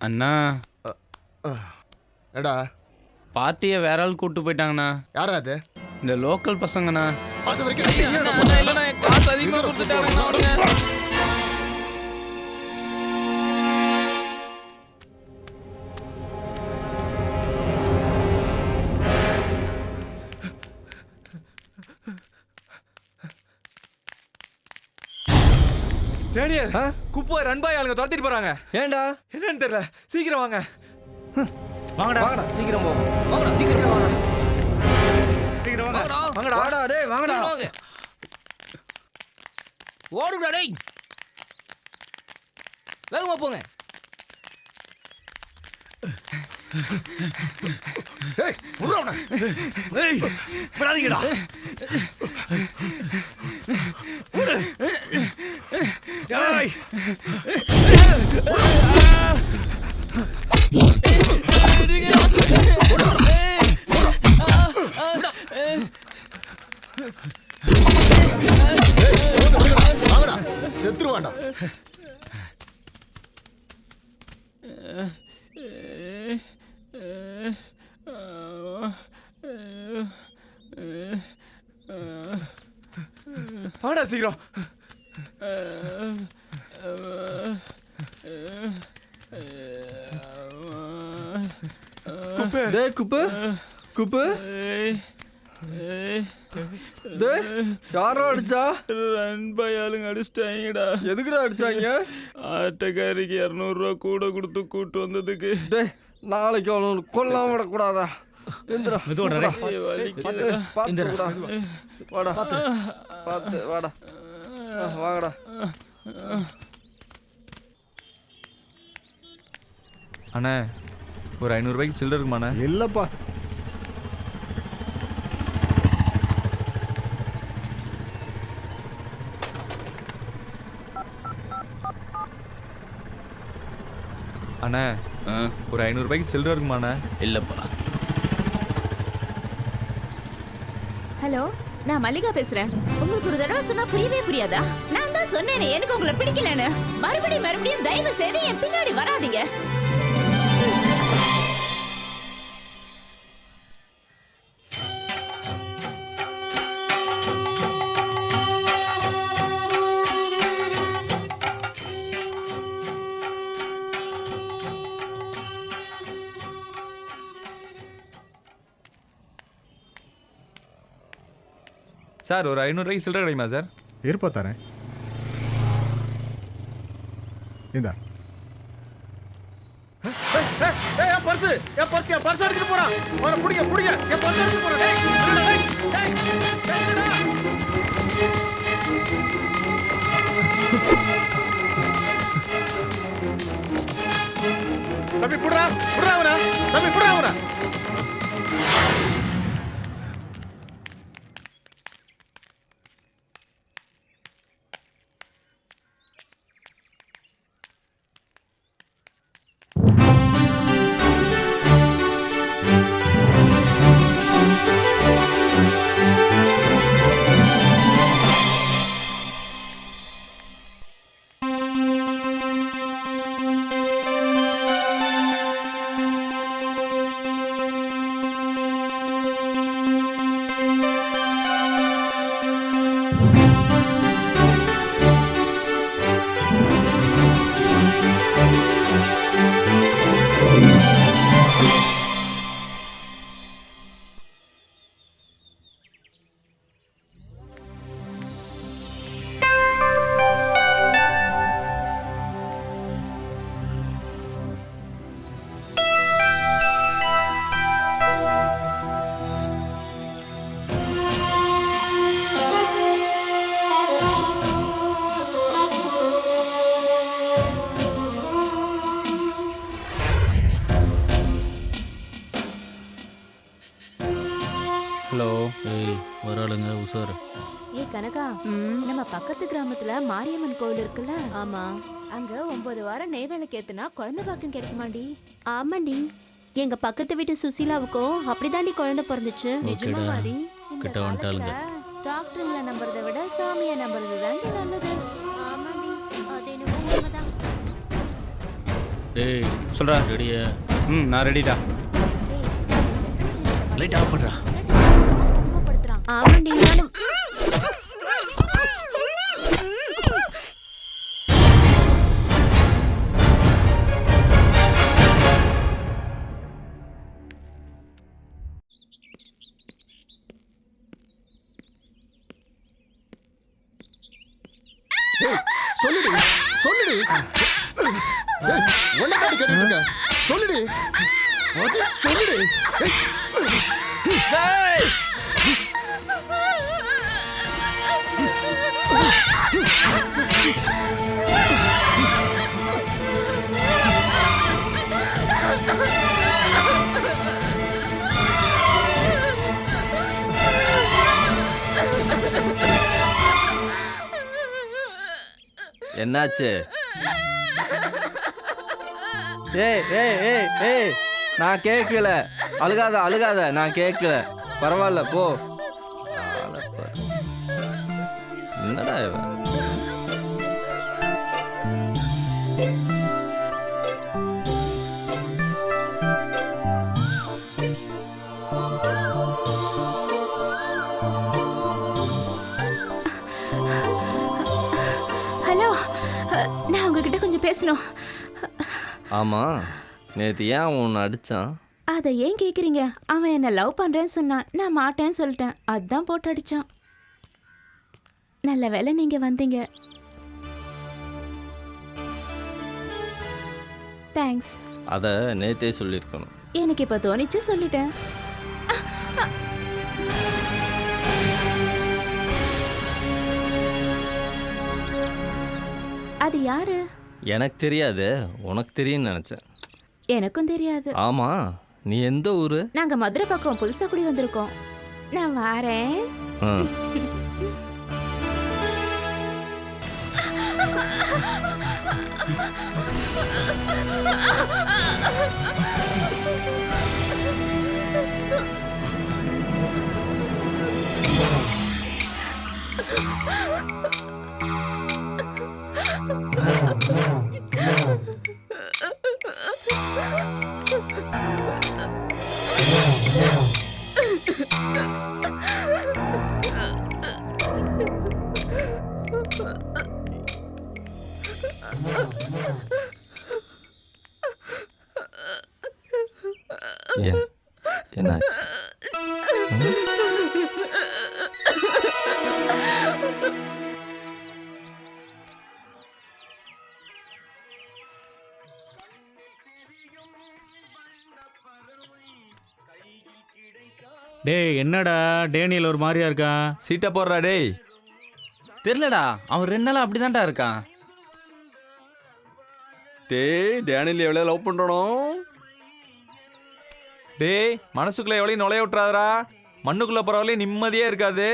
அண்ணா எடா பார்ட்டியை வேற ஆள் கூட்டு போயிட்டாங்கண்ணா. யாரா அது? இந்த லோக்கல் பசங்கண்ணா. அது வரைக்கும் இல்லைண்ணா, காசு அதிகமாக கொடுத்துட்டாங்கண்ணா அவனுங்க. டேனியல், குப்பை ரன்பாய் ஆளுங்க துரத்திட்டு போறாங்க. ஏன்டா? என்னன்னு தெரியல, சீக்கிரம் வாங்க. வாங்கடா சீக்கிரம் போ. வாங்கடா சீக்கிரம் வாங்க. சீக்கிரம் வாங்க. வாங்கடா. வாடா டேய் வாங்கடா. சீக்கிரம் வாங்க. ஓடுடா டேய். வேகமா போங்க. ஏய் புறவன. ஏய் விடாதீங்கடா. ஏய் வாங்கடா செத்துருவாண்டா. வாடா சீக்கிரம். குப்பை டேய் குப்பு குப்பு டேய் யாரோ அடிச்சா? ரன்பாய் ஆளுங்க அடிச்சிட்டாங்கடா. எதுக்குடா அடிச்சாங்க? ஆட்டக்காரிக்கு 200 ரூபா கூட கொடுத்து கூட்டு வந்ததுக்கு. டேய் நாளைக்கு அவனு கொல்லாம விடக்கூடாதா? எந்திரா பார்த்து வாடா பார்த்து வாடா வாங்கடா. அண்ணா ஒரு 500 ரூபாய்க்கு சில்லற இருக்குமாண்ணா? இல்லப்பா. அண்ணா ஒரு 500 ரூபாய்க்கு சில்லற இருக்குமாண்ணா? இல்லப்பா. ஹலோ, நான் மல்லிகா பேசுறேன். உங்களுக்கு ஒரு தடவை சொன்னா புரியவே புரியாதா? நான் தான் சொன்னேனே எனக்கு உங்களை பிடிக்கலன்னு. மறுபடியும் தயவு செய்து என் பின்னாடி வராதீங்க. சார் ஒரு 500 ரூபாய்க்கு சில்லற கிடைக்குமா சார்? இருப்பா தரேன். இந்தா. என் பர்ஸ் எடுத்துட்டு போறான். அவனை புடிங்க என் பர்ஸ் எடுத்துட்டு போறான். தம்பி புடுறா அவனை. தம்பி புடுறா அவனை. ஹலோ. ஏய் வராளுங்க உசாரு. ஏய் கனகா, நம்ம பக்கத்து கிராமத்துல மாரியம்மன் கோவில் இருக்குல்ல? ஆமா. அங்க 9 வாரம் நெய்வேலுக்கு ஏத்துனா குழந்தை பாக்கம் கிடைக்குமாண்டி? ஆமாண்டி, எங்க பக்கத்து வீட்டு சுசீலாவுக்கும் அப்படிதாண்டி குழந்தை பிறந்துச்சு. நிஜமாடி? இந்த கிட்ட வந்துட்டாளுங்க. காலத்துல டாக்டர்களை நம்புறதை விட சாமியை நம்புறது தாண்டி நல்லது. ஆமாண்டி, அது என்னமோ உண்மைதான். டேய் சொல்கிறா. ரெடியா? நான் ரெடிடா. லைட் ஆஃப் பண்ணுறா. ஆமாண்டி நானும். சொல்லுடி சொல்லுடி. ஒன்ன தாண்டி கேட்டுட்டு இருக்க. சொல்லுடி அது சொல்லுடி. என்னாச்சு? ஏய் ஏய் ஏய் ஏய், நான் கேட்கல. அழுகாத அழுகாத, நான் கேட்கல. பரவாயில்ல போ. என்னடா இவன்? ஹலோ, நான் உங்ககிட்ட கொஞ்சம் பேசணும். ஆமா, நேற்று ஏன் உன்னை அடிச்சான்? அதை ஏன் கேட்குறீங்க? அவன் என்னை லவ் பண்ணுறேன்னு சொன்னான். நான் மாட்டேன்னு சொல்லிட்டேன். அதான் போட்டு அடித்தான். நல்ல வேளை நீங்கள் வந்தீங்க. தேங்க்ஸ். அதை நேற்றே சொல்லியிருக்கணும். எனக்கு இப்போ தோணிச்சு, சொல்லிட்டேன். அது யாரு? எனக்கு தெரியாது, உனக்கு தெரியும்னு நினச்சேன். எனக்கும் தெரியாது. ஆமா, நீ எந்த ஊரு? நாங்க மதுரை பக்கம் புதுசா குடி வந்திருக்கோம். நான் வாரேன். என்னாச்சு? டேய் என்னடா டேனியல் ஒரு மாதிரியா இருக்கான்? சீட்டை போடுறா டேய். தெரியலடா, அவன் 2 நாள் அப்படிதான்டா இருக்கான். டேய் டேனியல் எவ்வளோ லவ் பண்ணுறனோ? டேய் மனசுக்குள்ள எவ்வளோ நுழைய விட்டுறாதரா. மண்ணுக்குள்ள போகிறவங்களே நிம்மதியே இருக்காது.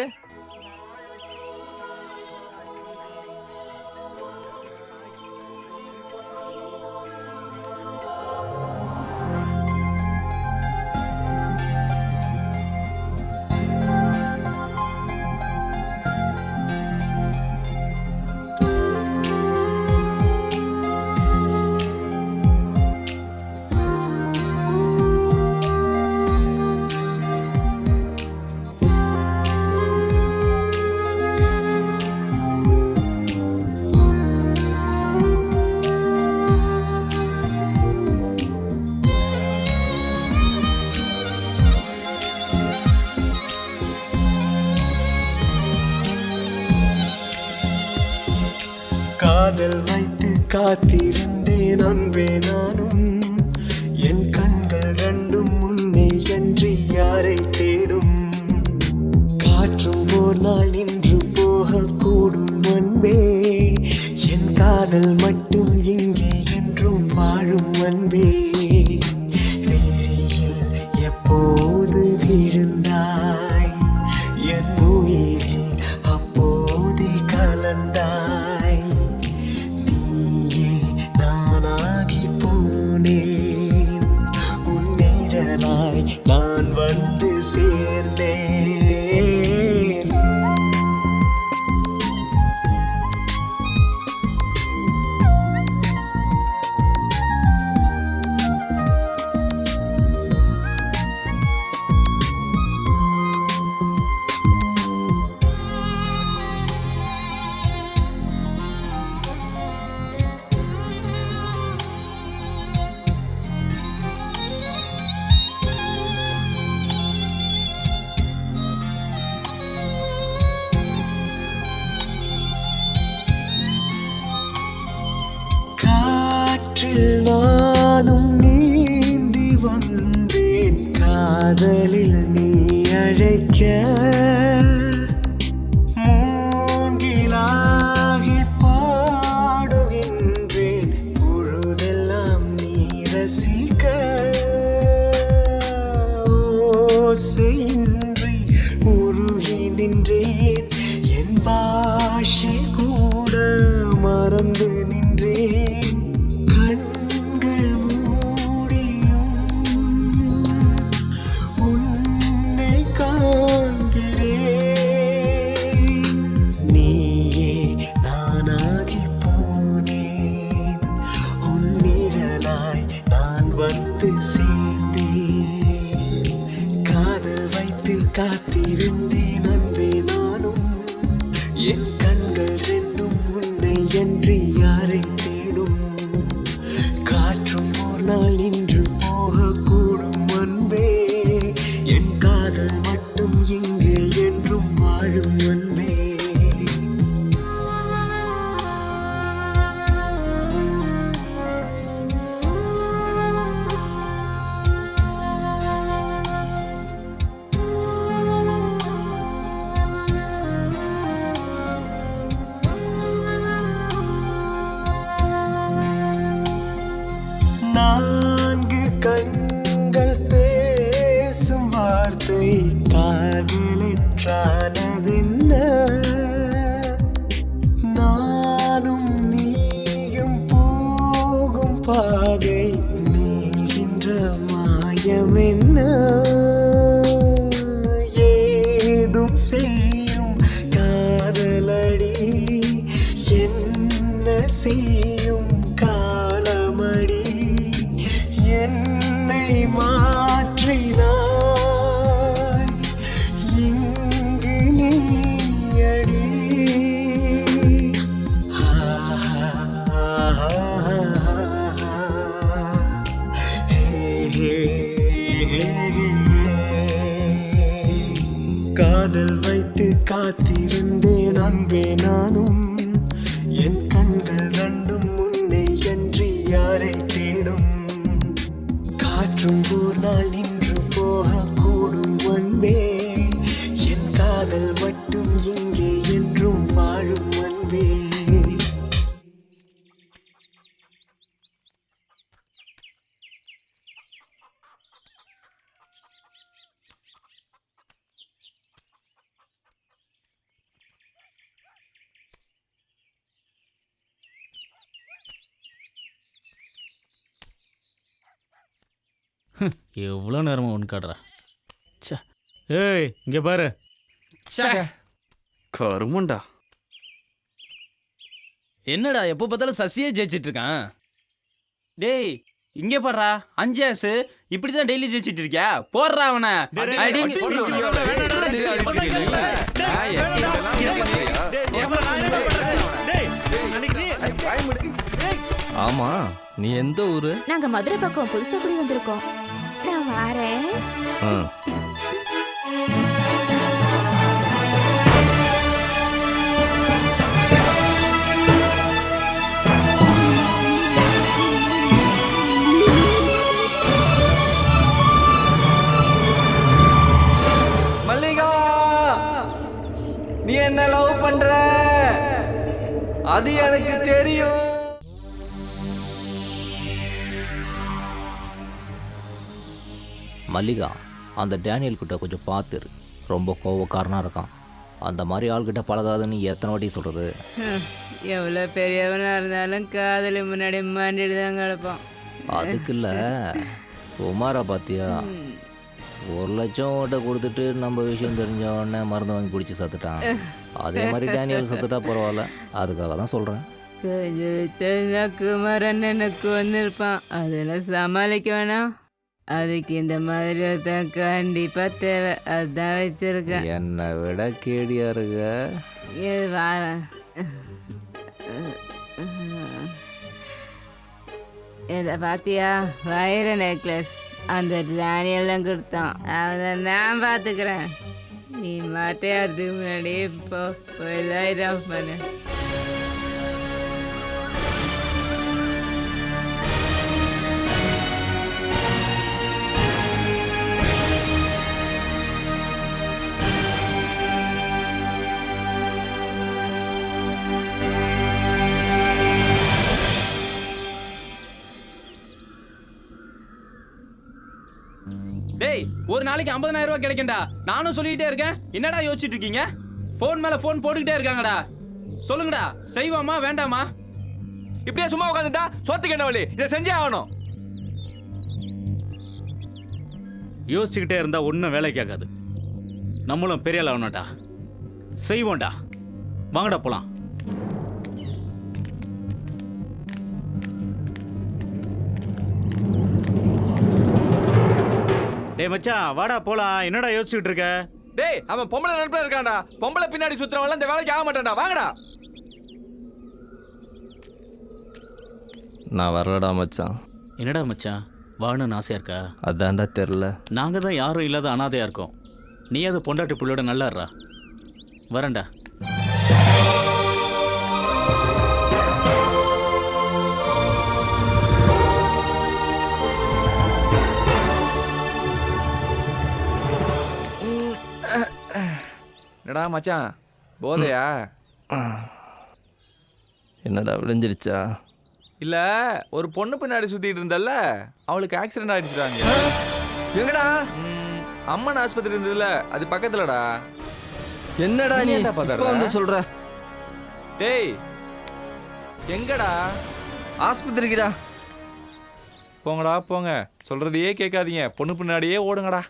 காதல் வைத்து காத்திருந்தேன் அன்பே நானும். என் கண்கள் ரெண்டும் முன்னே என்று யாரை தேடும். காற்றும் ஓர் நாள் நின்று போக கூடும் அன்பே. என் காதல் மட்டும் இங்கே என்றும் வாழும் அன்பே. விழியில் எப்போது விழுந்தாய், என் உயிரில் அப்போதே கலந்தாய். நான் வந்து சேர்ந்தேன். நானும் நீந்தி வந்தேன் காதலில் நீ அழைக்க மூங்கிலாகி பாடுகின்றேன் பொழுதெல்லாம் நீ ரசிக்க ஓசையின்றி உருகி நின்றேன் என் பாஷை கூட மறந்து நின்றேன் கண்கள் மூடியும் உன்னை காண்கிறேன் நீயே நானாகி போனேன் உன் நிழலாய் நான் வந்து சேர்ந்தேன் காதல் வைத்து காத்திருந்தேன் அன்பே நானும் என் கண்கள் ரெண்டும் உன்னை என்று யாரை தேடும் காற்றும் ஒரு நாள் நின்று போகக்கூடும் அன்பே என் காதல் மட்டும் இங்கே என்றும் வாழும் அன்பே நான்கு கண்கள் பேசும் வார்த்தை காதலின்றானதென்ன நானும் நீயும் போகும் பாதை நீகின்ற மாயம் என்ன ஏதும் செய்யும் காதலடி என்ன செய்யும் காலமடி என்னை மாற்றினாய் இங்கு நீயடி காதல் வைத்து காத்திருந்தேன் அன்பே நானும் என் கண்கள் ரெண்டும் உன்னை அன்றி யாரை தேடும் காற்றும் ஒரு நாள் நின்று போகக்கூடும் அன்பே என் காதல் மட்டும் இங்கே என்றும் வாழும் அன்பே எவ்வளோ நேரமா ஒன்று காட்டுறா ச்சே ஏய் இங்கே பாரு கருமண்டா. என்னடா எப்போ பார்த்தாலும் சசியே ஜெயிச்சிட்டு இருக்கான். டேய் இங்கே பாடுறா 5 ஆசு இப்படி தான் டெய்லி ஜெயிச்சிட்டு இருக்கியா? போடுறா அவனை. ஆமா நீ எந்த ஊரு? நாங்க மதுரை பக்கம் புதுசா குடி வந்திருக்கோம். நான் வாரேன். மல்லிகா நீ என்ன லவ் பண்ற அது எனக்கு தெரியும். மல்லிகா அந்த டேனியல் கிட்ட கொஞ்சம் பார்த்துரு, ரொம்ப கோவக்காரனா இருக்கான். அந்த மாதிரி ஆள்கிட்ட பழகாதுன்னு எத்தனை வாட்டி சொல்கிறது? எவ்வளோ பெரியவனாக இருந்தாலும் காதலி முன்னாடி மாண்டிட்டு தான் கிடப்பான். அதுக்கு இல்லை, குமாரா பார்த்தியா 1 லட்சம் ஓட்ட கொடுத்துட்டு நம்ம விஷயம் தெரிஞ்ச உடனே மருந்து வாங்கி குடிச்சு சத்துட்டான். அதே மாதிரி டேனியல் சத்துட்டா பரவாயில்ல, அதுக்காக தான் சொல்கிறேன். குமாரன் எனக்கு வந்திருப்பான், அதெல்லாம் சமாளிக்க வேணாம். அதுக்கு இந்த மாதிரி தான் கண்டிப்பாக தேவை, அதுதான் வச்சிருக்கேன். என்னை விட கேடியா இருக்க. இது வாரேன். இதை பார்த்தியா, வைர நெக்லஸ் அந்த டேனியெல்லாம் கொடுத்தான். அதை நான் பார்த்துக்கிறேன். நீ மாட்டையாடுறதுக்கு முன்னாடி இப்போ போய் லைட் ஆஃப் பண்ணு. ஒரு நாளைக்கு 50,000 ரூபாய் கிடைக்கும்டா. நானும் சொல்லிக்கிட்டே இருக்கேன். என்னடா யோசிச்சுட்டு இருக்கீங்க? ஃபோன் மேல ஃபோன் போட்டுக்கிட்டே இருக்காங்கடா. சொல்லுங்கடா, செய்வோமா வேண்டாமா? இப்படியே சும்மா உட்காந்துட்டா சொத்துக்கு என்ன வழி? இதை செஞ்சே ஆகணும். யோசிச்சுக்கிட்டே இருந்தா ஒன்றும் வேலை கேட்காது. நம்மளும் பெரிய ஆள் ஆகணும்டா. செய்வோம்டா. வாங்கடா போலாம். டேய் மச்சான், வாடா போலாம். என்னடா யோசிச்சுட்டு இருக்க? டேய், அவன் பொம்பளை நட்புல இருக்கான்டா. பொம்பளை பின்னாடி சுத்துறவன் இந்த வேலைக்கு ஆக மாட்டான்டா. வாங்கடா. நான் வரலடா மச்சான். என்னடா மச்சான், வாழணும்னு ஆசையா இருக்கா? அதான்டா தெரில. நாங்கள் தான் யாரும் இல்லாத அனாதையா இருக்கோம். நீ அது பொண்டாட்டி புள்ளியோட நல்லாடுறா. வரேன்டா. என்னடா மச்சான், போதையா? என்னடா விளைஞ்சிருச்சா? இல்ல, ஒரு பொண்ணு பின்னாடி சுத்திட்டு இருந்தல்ல, அவளுக்கு ஆக்சிடென்ட் ஆயிடுச்சுடாங்க. எங்கடா? அம்மன் ஆஸ்பத்திரி இருந்ததுல, அது பக்கத்துலடா. என்னடா நீ இப்ப வந்து சொல்ற? டேய், எங்கடா? ஆஸ்பத்திரிக்குடா. போங்கடா போங்க, சொல்றதையே கேட்காதீங்க, பொண்ணு பின்னாடியே ஓடுங்கடா.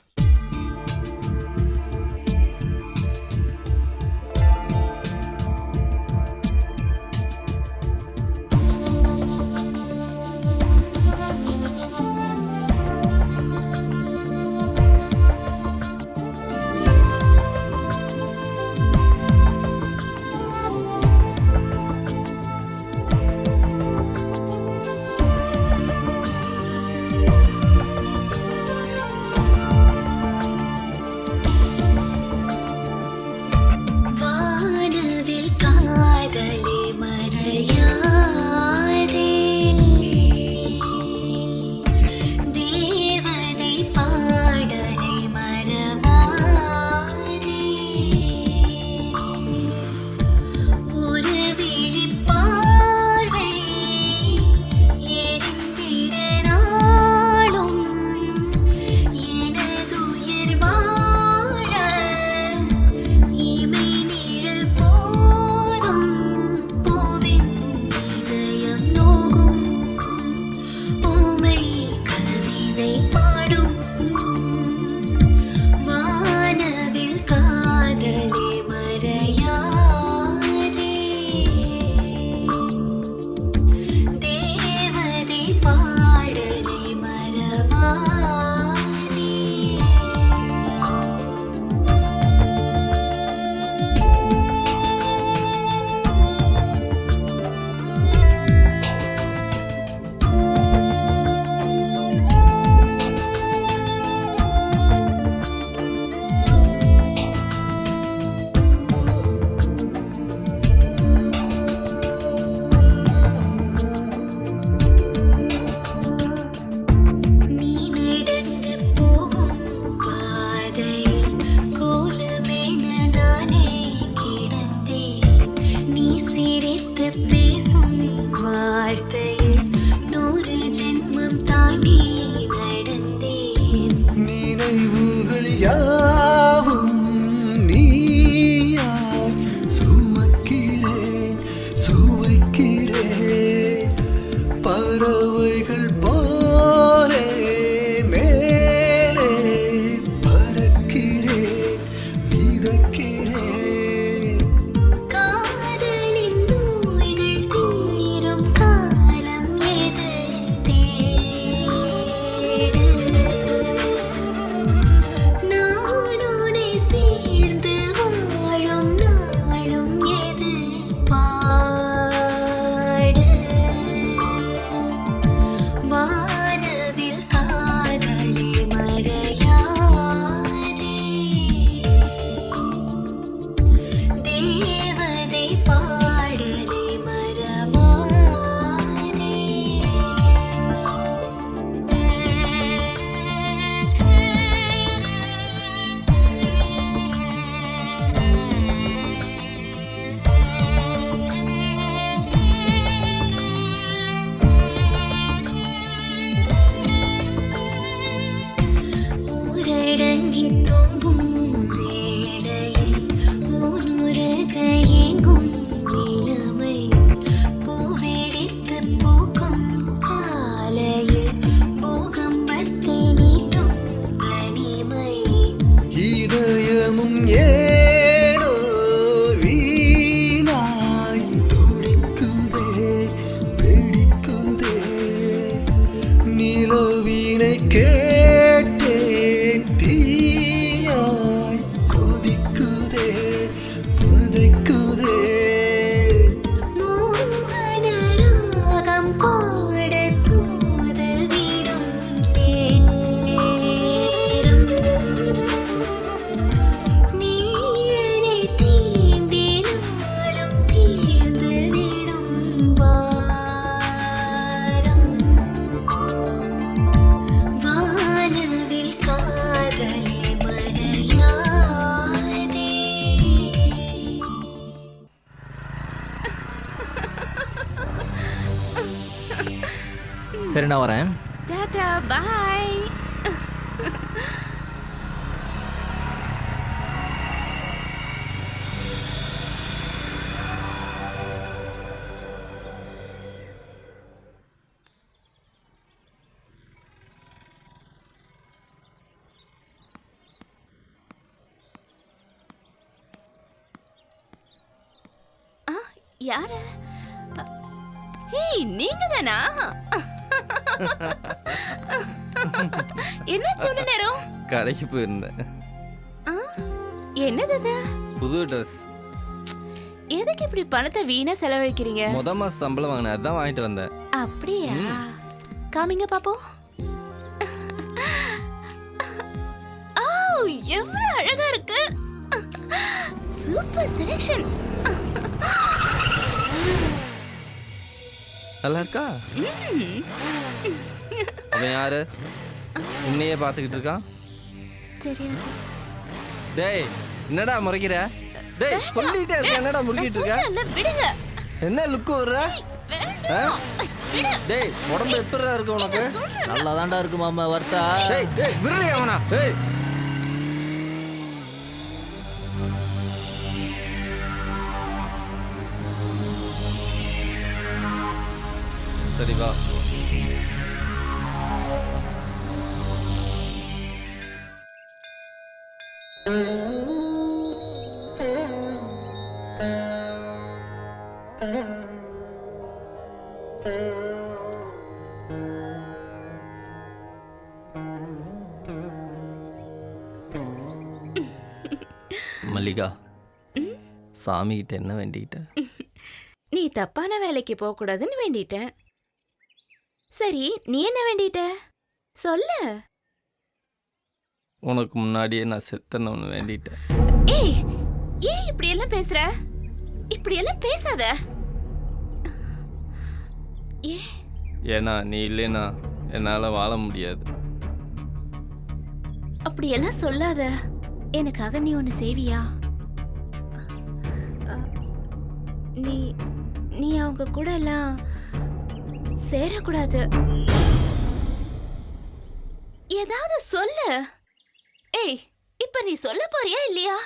விதைக்குதே மோகன ராகம் பாட தூதல் விடும் நேரம் நீ என்னை தீண்டினாலும் தீர்ந்து விடும் வாரம் வானவில் காதலே மறையாதே. சரி நான் வரேன். டாடா பாய். யாரு? ஏய் நீங்க தானா? என்ன சொல்ல நேரம்? கடைக்கு போயிருந்தேன். என்னது இது? புது ட்ரெஸ். எதுக்கு இப்படி பணத்தை வீணா செலவழிக்கிறீங்க? முத மாசம் சம்பளம் வாங்கினேன், அதான் வாங்கிட்டு வந்தேன். அப்படியா? காமிங்க பாப்போம். ஓ எவ்வளவு அழகா இருக்கு. Super selection. நல்லா இருக்கா? அவன் யாரு? உன்னையே பார்த்துக்கிட்டு இருக்கான். தெரியாது. டேய் என்னடா முறைக்கிற? டேய் சொல்லிட்டே இருக்க, என்னடா முறுக்கிட்டு இருக்க? விடுங்க. என்ன லுக்கு வர்ற? டேய் உடம்பு எப்படிடா இருக்கு உனக்கு? நல்லா தாண்டா இருக்கு மாமா, வர்த்தா. டேய் டேய் விரலி அவனா. டேய் சரி வா. மல்லிகா, சாமி கிட்ட என்ன வேண்டிக்கிட்ட? நீ தப்பான வேலைக்கு போக கூடாதுன்னு வேண்டிட்டேன். சரி நீ என்ன வேண்டிட்ட சொல்லு. உனக்கு முன்னாடியே நான் செத்தணும்னு வேண்டிட்டேன். ஏய் ஏன் இப்படி எல்லாம் பேசுற? இப்படி எல்லாம் பேசாத. ஏன்னா நீ இல்லைன்னா என்னால் வாழ முடியாது. அப்படி எல்லாம் சொல்லாத. எனக்காக நீ ஒன்று செய்வியா? நீ நீ அவங்க கூட எல்லாம் சேரக்கூடாது. ஏதாவது சொல்லு. ஏய் இப்ப நீ சொல்ல போறியா இல்லையா?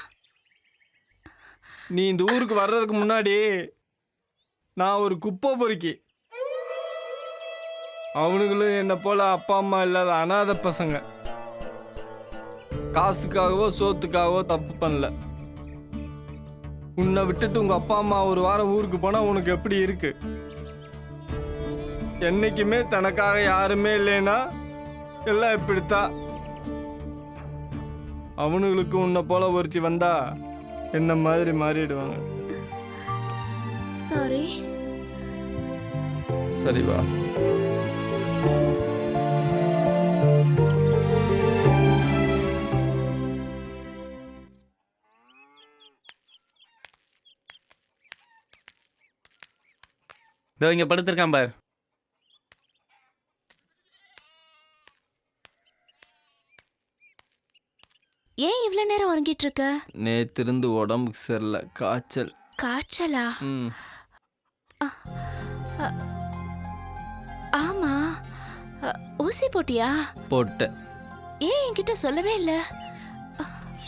நீ இந்த ஊருக்கு வர்றதுக்கு முன்னாடி நான் ஒரு குப்பை பொறுக்கி. அவனுங்களும் என்னை போல அப்பா அம்மா இல்லாத அனாதை பசங்க. காசுக்காகவோ சோத்துக்காகவோ தப்பு பண்ணல. உன்னை விட்டுட்டு உங்க அப்பா அம்மா ஒரு வாரம் ஊருக்கு போனா உனக்கு எப்படி இருக்கு? என்னைக்குமே தனக்காக யாருமே இல்லைன்னா எல்லாம் இப்படித்தான். அவனுங்களுக்கு உன்னை போல ஒருத்தி வந்தா என்ன மாதிரி மாறிடுவாங்க. சாரி. சரி வா. இதோ இங்க படுத்திருக்கான் பார். ஏன் இவ்வளவு நேரம் உறங்கிட்டு இருக்க? நேத்திருந்து உடம்புக்கு சரியில்லை, காய்ச்சல். காய்ச்சலா? ஆமா. ஊசி போட்டியா? போட்டேன். ஏன் என்கிட்ட சொல்லவே இல்ல?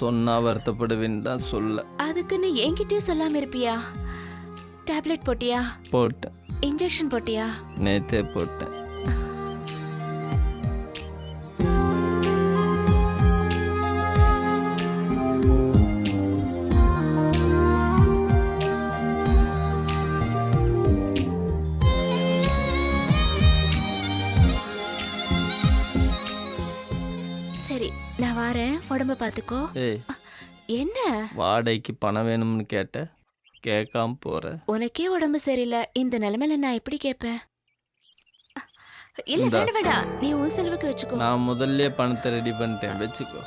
சொன்னா வருத்தப்படுவேன்னு தான் சொல்ல. அதுக்குன்னு என்கிட்டயும் சொல்லாம இருப்பியா? டேப்லெட் போட்டியா? போட்டேன். இன்ஜெக்ஷன் போட்டியா? நேத்தே போட்டேன். சரி நான் வரேன், உடம்ப பாத்துக்கோ. ஏய் என்ன? வாடகைக்கு பணம் வேணும்னு கேட்ட. கேட்காம போற. உனக்கே உடம்பு சரியில்லை, இந்த நிலைமையில நான் எப்படி கேட்பேன்? இல்ல இந்தா. வேணா வேணா, நீ உன் செலவுக்கு வச்சுக்கோ. நான் முதல்ல பணத்தை ரெடி பண்ணிட்டேன், வச்சுக்கோ.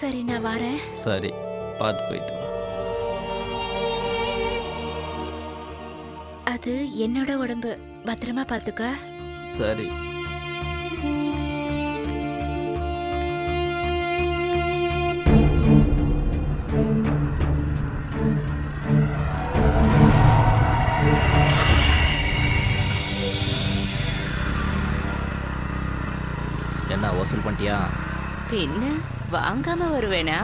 சரி நான் வரேன். சரி, பார்த்து போயிட்டு வா. அது என்னோட உடம்பு, பத்திரமா பார்த்துக்க. சரி. என்ன வசூல் பண்ணிட்டியா? பின்ன வாங்காம வருவேனா?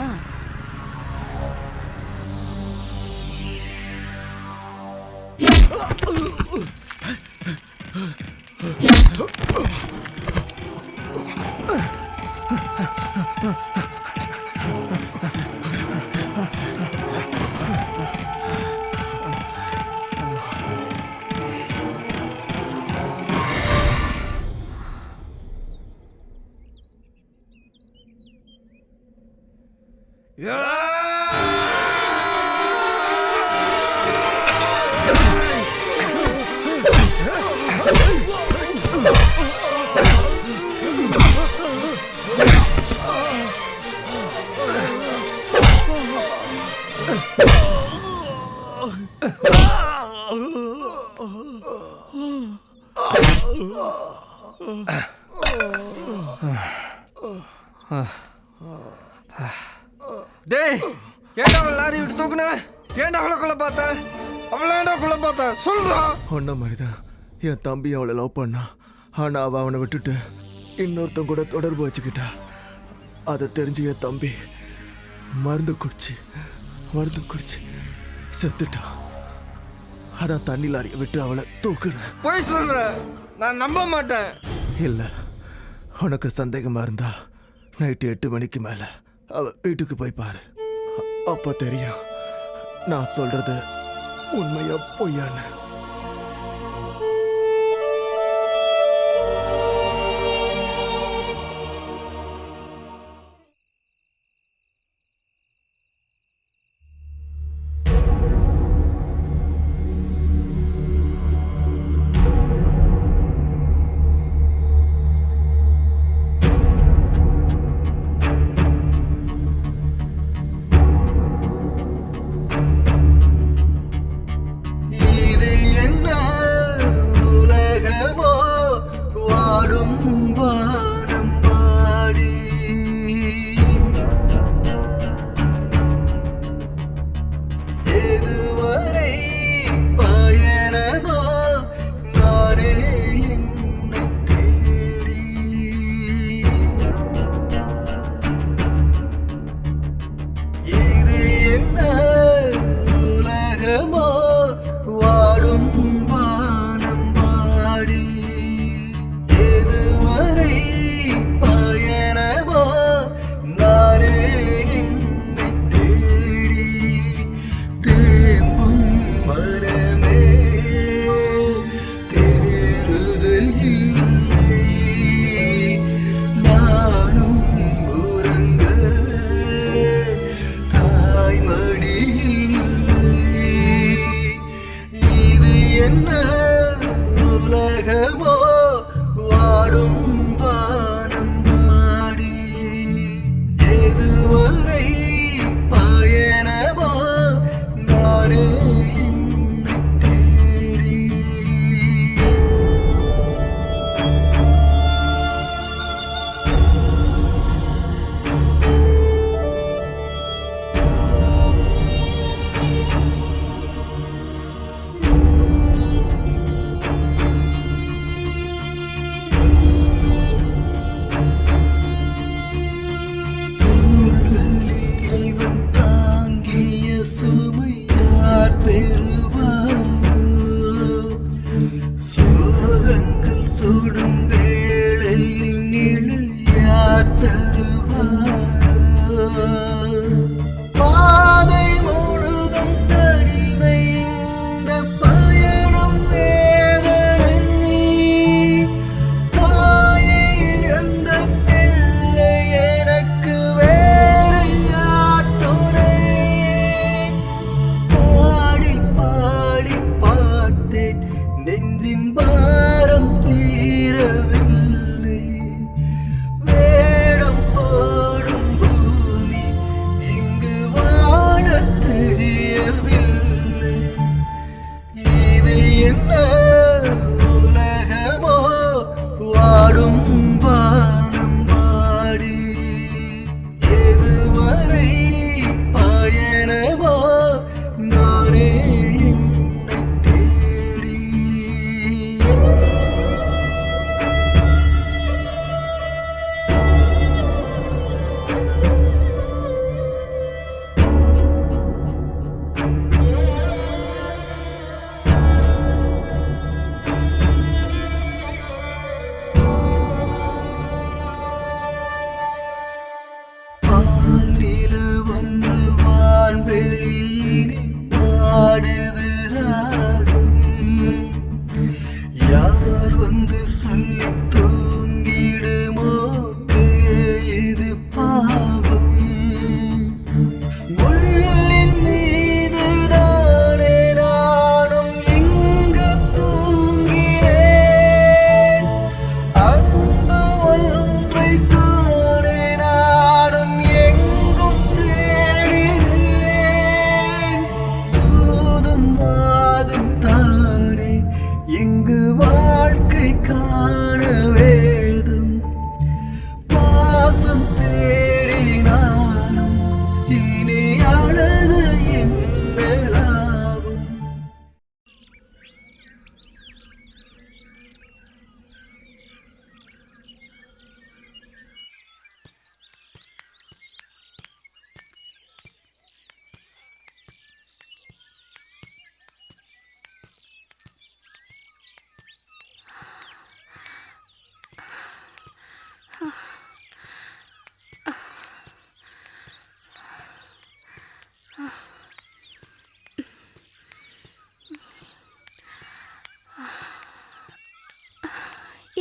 டேய், ஏன்டா அவளை லாரி விட்டு தூக்குன? ஏன்டா அவளை கொல்ல பார்த்த? அவளை ஏன்டா கொல்ல பார்த்த? சொல்றா. ஒன்ன மாதிரிதான் என் தம்பி அவளை லவ் பண்ணா. ஆனா அவ அவனை விட்டுட்டு இன்னொருத்தன் கூட தொடர்பு வச்சுக்கிட்டா. அதை தெரிஞ்சு என் தம்பி மருந்து குடிச்சு செத்துட்டான். அதான் தண்ணி லாரியை விட்டு அவளை தூக்குன. போய் சொல்ற, நான் நம்ப மாட்டேன். இல்ல, உனக்கு சந்தேகமா இருந்தா நைட்டு 8 மணிக்கு மேல அவ வீட்டுக்கு போய் பாரு. அப்ப தெரியும் நான் சொல்றது உண்மையா பொய்யான்னு.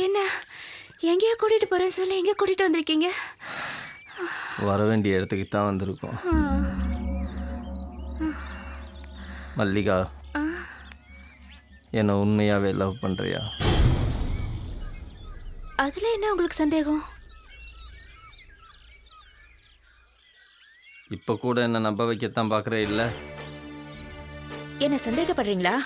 என்ன எங்கேயோ கூட்டிட்டு போறேன் சொல்லி எங்க கூட்டிட்டு வந்திருக்கீங்க? வர வேண்டிய இடத்துக்கு தான் வந்திருக்கோம். மல்லிகா, என்ன உண்மையாவே லவ் பண்றியா? அதுல என்ன உங்களுக்கு சந்தேகம்? இப்போ கூட என்ன நம்ப வைக்கத்தான் பார்க்குறே இல்லை? என்ன சந்தேகப்படுறீங்களா?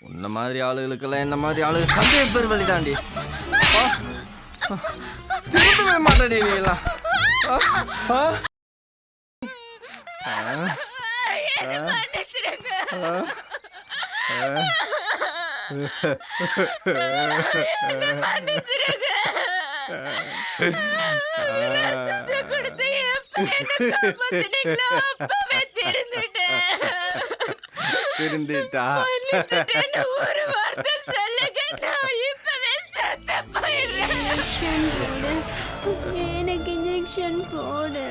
உன்ன மாதிரி ஆளுகளுக்கெல்லாம் என்ன மாதிரி ஆளுகள் சந்தேக பேர் வழிதாண்டி. திரும்பவே மாட்டேன் நீங்களாம். திருந்திட்டா ஒரு வார்த்தை சொல்லுங்க, நான் இப்பவே செத்து போயிடுறேன். எனக்கு இன்ஜெக்ஷன் போடு.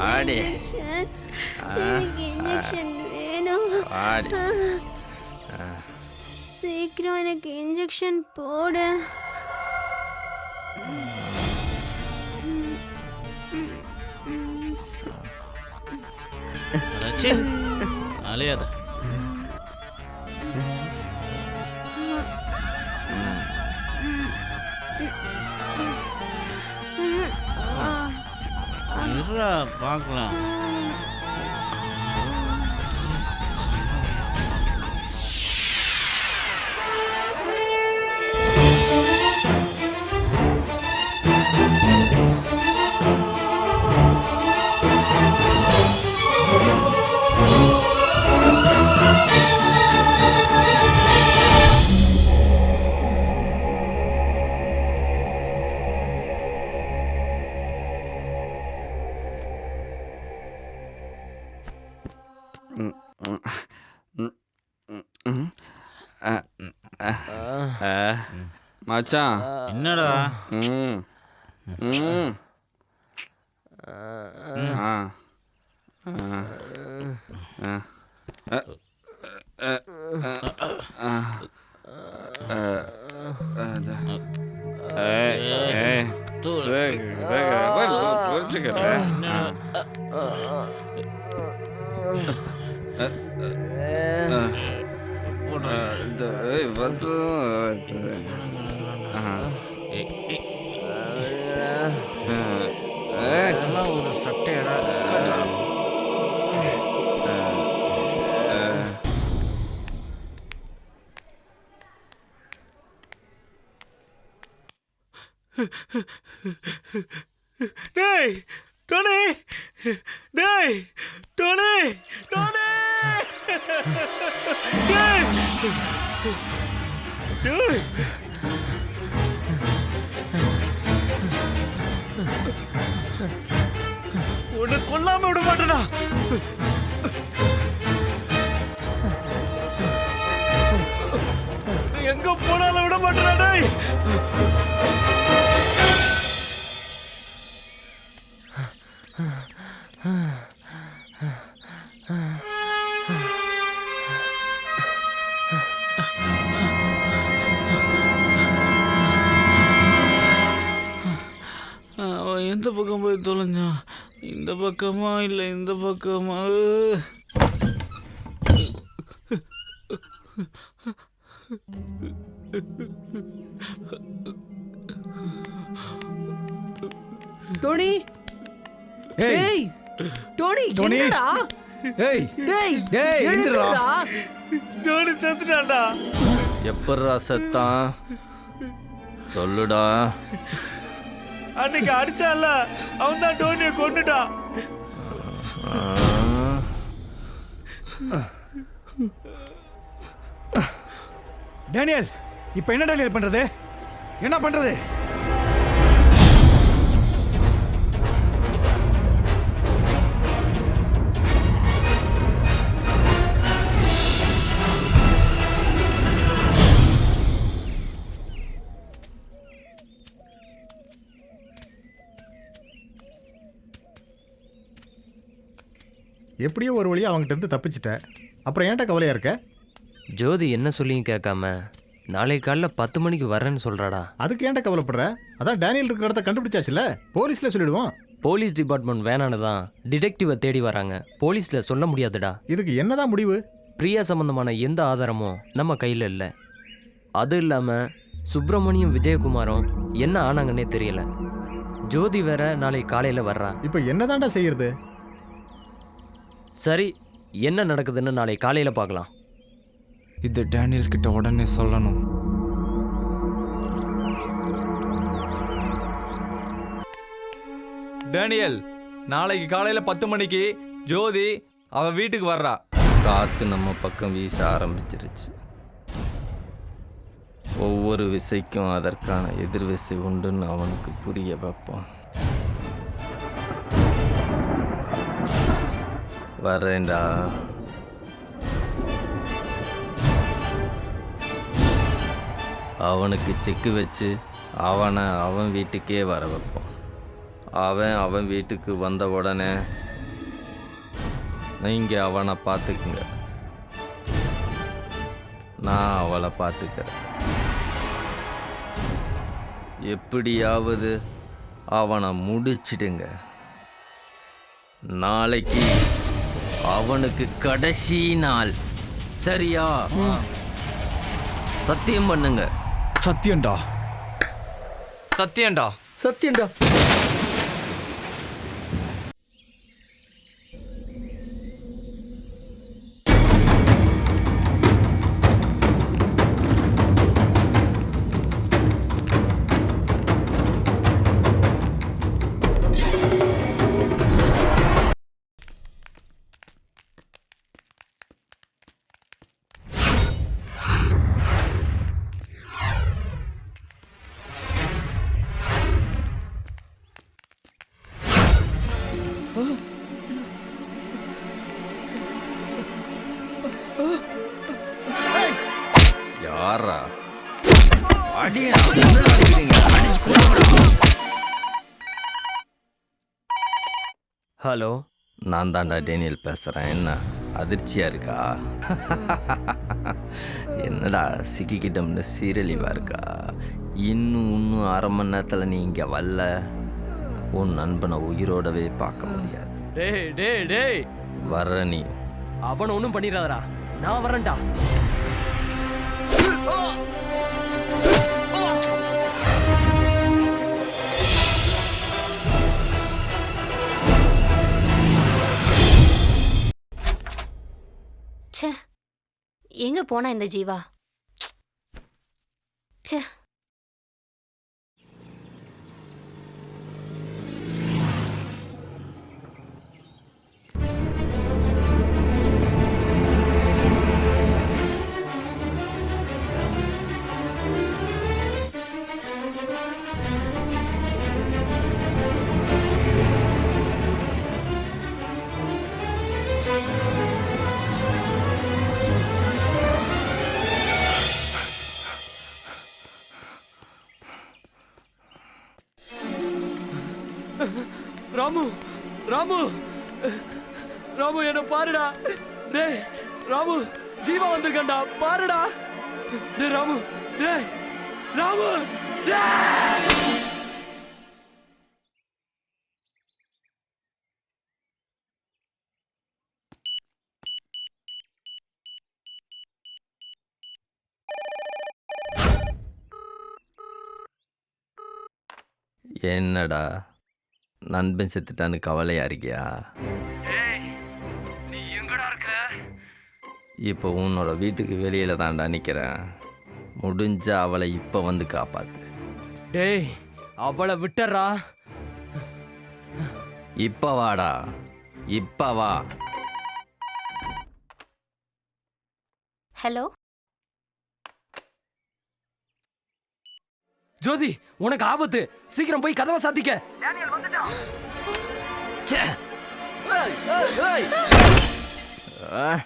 ஆடி எனக்கு இன்ஜெக்ஷன் வேணும். ஆடி சீக்கிரம் எனக்கு இன்ஜெக்ஷன் போடு. அலையாத. பார்க்கலாம். மச்சான் என்னடா? ஒரு சட்டையடா. டேய் டோனி, டேய் டோனி, டோனி, டேய் டேய். உன்னை கொல்லாம விட மாட்டேனா? எங்க போனாலும் விட மாட்டேனா? டேய் அவன் எந்த பக்கம் போய் தொலைஞ்சான்? இந்த பக்கமா இல்லை இந்த பக்கமா? டோனி, ஏய் டோனி, டோனி. என்னடா? ஏய் டேய் டேய் எழுந்துடா. டோனி செத்துட்டான்டா. எப்பட்றா செத்தான் சொல்லுடா. அன்னைக்கு அடிச்சான்ல, அவன் தான் டோனியை கொன்னுட்டான். டேனியல், இப்போ என்ன டேனியல் பண்றது? என்ன பண்றது? எப்படியோ ஒரு வழியாக அவங்ககிட்ட இருந்து தப்பிச்சிட்ட. அப்புறம் ஏன்டா கவலையாக இருக்க? ஜோதி என்ன சொல்லியும் கேட்காம நாளைக்கு காலைல 10 மணிக்கு வரேன்னு சொல்கிறாடா. அதுக்கு ஏன்டா கவலைப்படுற? அதான் டேனியல் இருக்கிற இடத்த கண்டுபிடிச்சாச்சுல, போலீஸில் சொல்லிடுவோம். போலீஸ் டிபார்ட்மெண்ட் வேணான்னு தான் டிடெக்டிவை தேடி வராங்க. போலீஸில் சொல்ல முடியாதுடா. இதுக்கு என்னதான் முடிவு? பிரியா சம்பந்தமான எந்த ஆதாரமும் நம்ம கையில் இல்லை. அது இல்லாமல் சுப்பிரமணியம் விஜயகுமாரும் என்ன ஆனாங்கன்னே தெரியல. ஜோதி வேற நாளைக்கு காலையில் வர்றா. இப்போ என்னதான்டா செய்யறது? சரி, என்ன நடக்குதுன்னு நாளை காலையில் பார்க்கலாம். இது டேனியல் கிட்ட உடனே சொல்லணும். டேனியல், நாளைக்கு காலையில் 10 மணிக்கு ஜோதி அவ வீட்டுக்கு வர்றா. காற்று நம்ம பக்கம் வீச ஆரம்பிச்சிருச்சு. ஒவ்வொரு விசைக்கும் அதற்கான எதிர்விசை உண்டுன்னு அவனுக்கு புரிய வைப்போம். வரேன்டா. அவனுக்கு செக்கு வச்சு அவனை அவன் வீட்டுக்கே வர வைப்போம். அவன் வீட்டுக்கு வந்த உடனே நீங்கள் அவனை பார்த்துக்குங்க, நான் அவளை பார்த்துக்கிறேன். எப்படியாவது அவனை முடிச்சிடுங்க. நாளைக்கு அவனுக்கு கடைசி நாள், சரியா? சத்தியம் பண்ணுங்க. சத்தியம்டா. சத்தியம்டா. சத்தியம்டா. யாரா ஹலோ, நான் தான்டா டேனியல் பேசுகிறேன். என்ன அதிர்ச்சியாக இருக்கா? என்னடா சிக்கிக்கிட்டோம்னு சீரழிவாக இருக்கா? இன்னும் அரை மணி நேரத்தில் நீ இங்கே வரல, உன் நண்பனை உயிரோடவே பார்க்க முடியாது. டேய் டேய் டேய், வர்ற நீ. அவனை ஒன்றும் பண்ணிடாதடா, நான் வரேன்டா. ச்சே, எங்க போனா இந்த ஜீவா? ச்சே. ராமு, ராமு, ராமு, என்ன பாருடா. டேய் ராமு, ஜீவா வந்திருக்கா, பாருடா. டேய் ராமு, டேய் ராமு, டேய். என்னடா நண்பன் செத்துட்டான்னு கவலையா இருக்கியா? நீ எங்கடா இருக்க? இப்போ உன்னோட வீட்டுக்கு வெளியில தான்டா நிற்கிறேன். முடிஞ்சா அவளை இப்போ வந்து காப்பாத்து. டேய், அவளை விட்டுறா. இப்போ வாடா, இப்போ வா. ஹலோ ஜோதி, உனக்கு ஆபத்து. சீக்கிரம் போய் கதவை சாத்திக்க. ச்சே. ஏய், ஏய், ஏய். ஏய்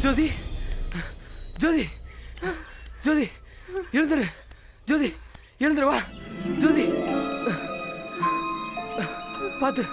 ஜோதி ஜோதி ஜோதி எழுந்துரு ஜோதி எழுந்துரு வா ஜோதி பார்த்து